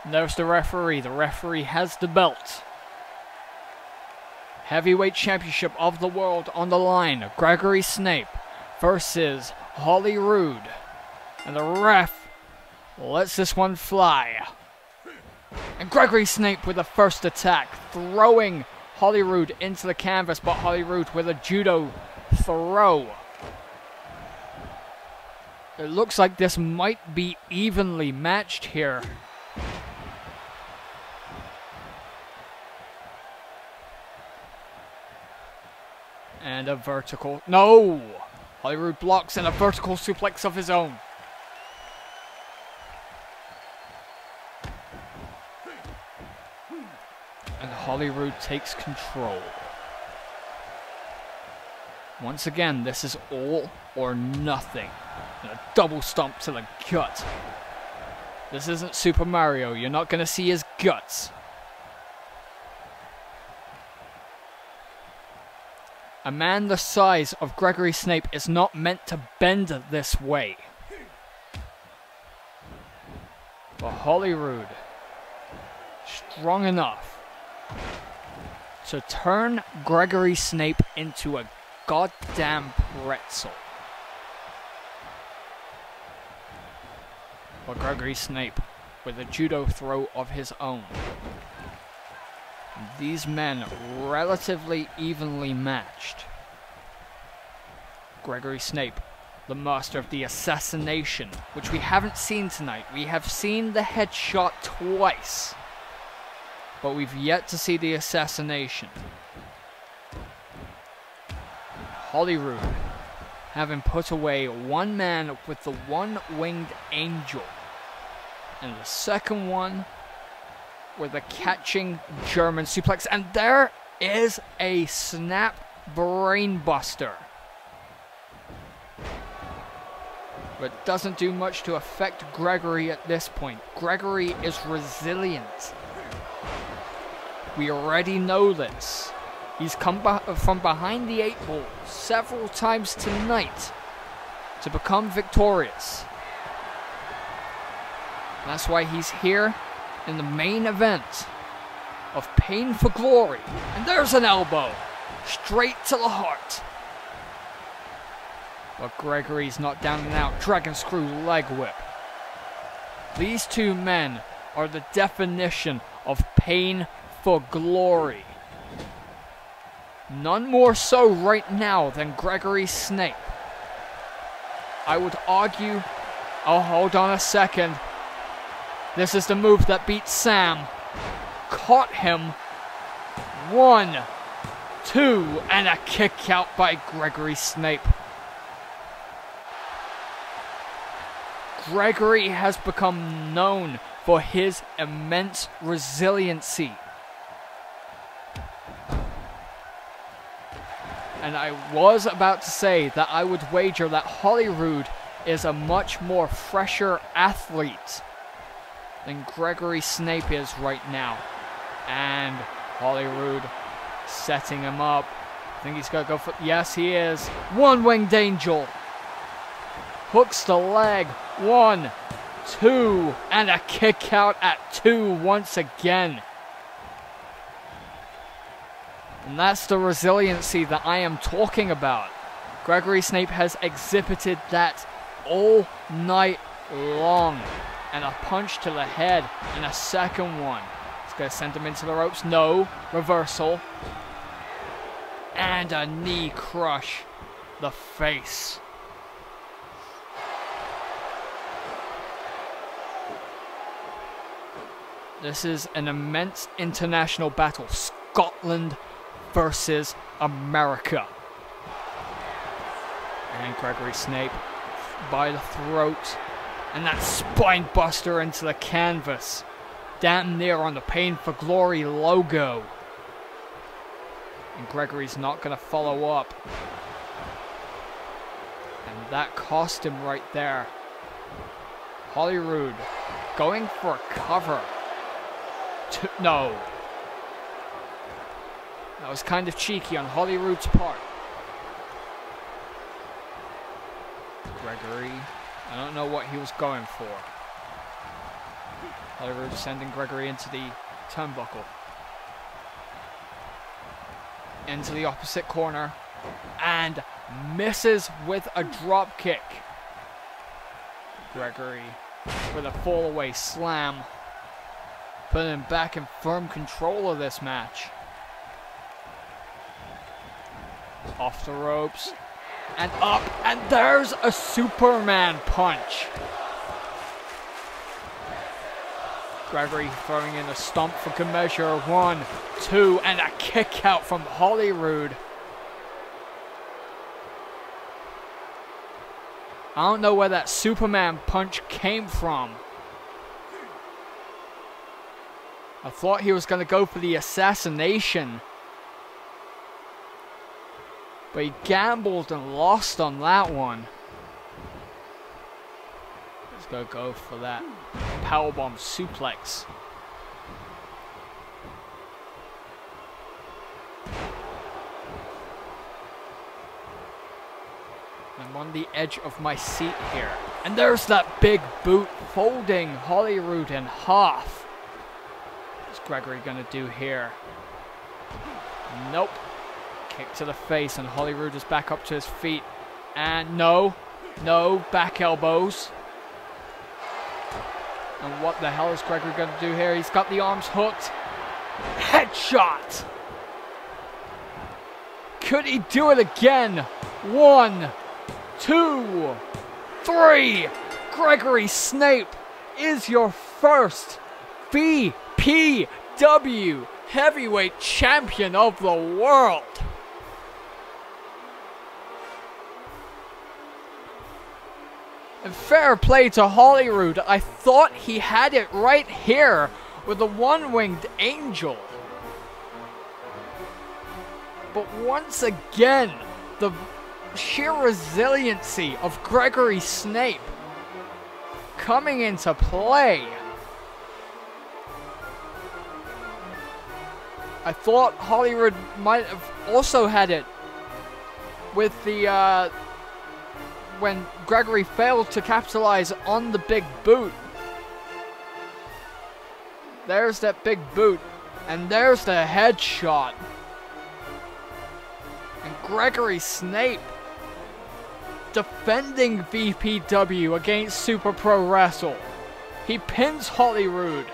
There's the referee. The referee has the belt. Heavyweight Championship of the World on the line. Gregory Snape versus Holyrood. And the ref lets this one fly. And Gregory Snape with the first attack, throwing Holyrood into the canvas, but Holyrood with a judo throw. It looks like this might be evenly matched here. And a vertical. No! Holyrood blocks and a vertical suplex of his own. And Holyrood takes control. Once again, this is all or nothing. And a double stomp to the gut. This isn't Super Mario. You're not going to see his guts. A man the size of Gregory Snape is not meant to bend this way. But Holyrood, strong enough to turn Gregory Snape into a goddamn pretzel. But Gregory Snape, with a judo throw of his own. These men relatively evenly matched. Gregory Snape, the master of the assassination, which we haven't seen tonight. We have seen the headshot twice, but we've yet to see the assassination. Holyrood, having put away one man with the one-winged angel, and the second one with a catching German suplex. And there is a snap brainbuster. But it doesn't do much to affect Gregory at this point. Gregory is resilient. We already know this. He's come from behind the 8 ball several times tonight to become victorious. That's why he's here in the main event of Pain for Glory. And there's an elbow straight to the heart. But Gregory's not down and out. Dragon screw leg whip. These two men are the definition of Pain for Glory. None more so right now than Gregory Snape. I would argue... Oh, hold on a second. This is the move that beat Sam. Caught him. 1, 2, and a kick out by Gregory Snape. Gregory has become known for his immense resiliency. And I was about to say that I would wager that Holyrood is a much more fresher athlete than Gregory Snape is right now. And Holyrood setting him up. I think he's going to go for... Yes, he is. One-winged angel. Hooks the leg. 1, 2, and a kick out at 2 once again. And that's the resiliency that I am talking about. Gregory Snape has exhibited that all night long. And a punch to the head and a second one. It's going to send him into the ropes. No. Reversal. And a knee crush. The face. This is an immense international battle. Scotland versus America. And Gregory Snape by the throat. And that spine buster into the canvas. Damn near on the Pain for Glory logo. And Gregory's not going to follow up. And that cost him right there. Holyrood going for a cover. No. That was kind of cheeky on Holyrood's part. Gregory, I don't know what he was going for. Holyrood sending Gregory into the turnbuckle. Into the opposite corner. And misses with a drop kick. Gregory with a fall away slam. Putting him back in firm control of this match. Off the ropes. And up. And there's a Superman punch. Gregory throwing in a stomp for good measure. 1, 2. And a kick out from Holyrood. I don't know where that Superman punch came from. I thought he was going to go for the assassination. But he gambled and lost on that one. Let's go for that powerbomb suplex. I'm on the edge of my seat here. And there's that big boot folding Holyrood in half. What's Gregory gonna do here? Nope. Kick to the face, and Hollywood is back up to his feet. And no, back elbows. And what the hell is Gregory going to do here? He's got the arms hooked. Headshot! Could he do it again? 1, 2, 3. Gregory Snape is your first VPW Heavyweight Champion of the world. And fair play to Hollywood. I thought he had it right here with the one-winged angel. But once again, the sheer resiliency of Gregory Snape coming into play. I thought Hollywood might have also had it with the, when Gregory failed to capitalize on the big boot. There's that big boot, and there's the headshot. And Gregory Snape defending VPW against Super Pro Wrestle. He pins Hollywood.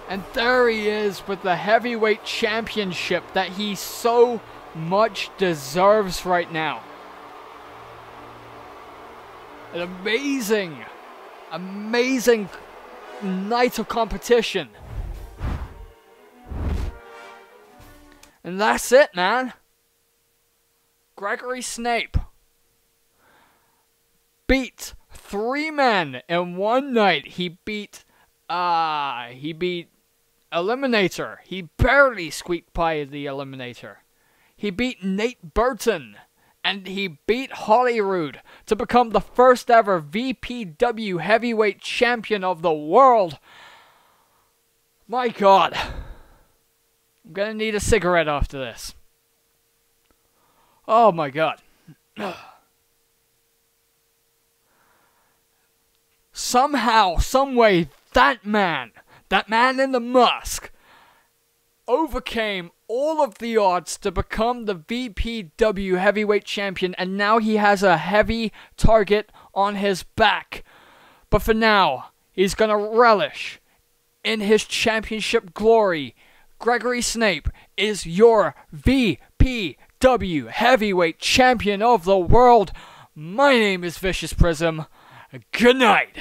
And there he is with the heavyweight championship that he so much deserves right now. An amazing night of competition. And that's it, man. Gregory Snape beat 3 men in one night. He beat Eliminator. He barely squeaked by the Eliminator. He beat Nate Burton. And he beat Hollywood to become the first ever VPW Heavyweight Champion of the world. My God. I'm gonna need a cigarette after this. Oh my God. Somehow, someway, that man in the mask, overcame all of the odds to become the VPW Heavyweight Champion, and now he has a heavy target on his back. But for now, he's gonna relish in his championship glory. Gregory Snape is your VPW Heavyweight Champion of the world. My name is ViciousPrism. Good night.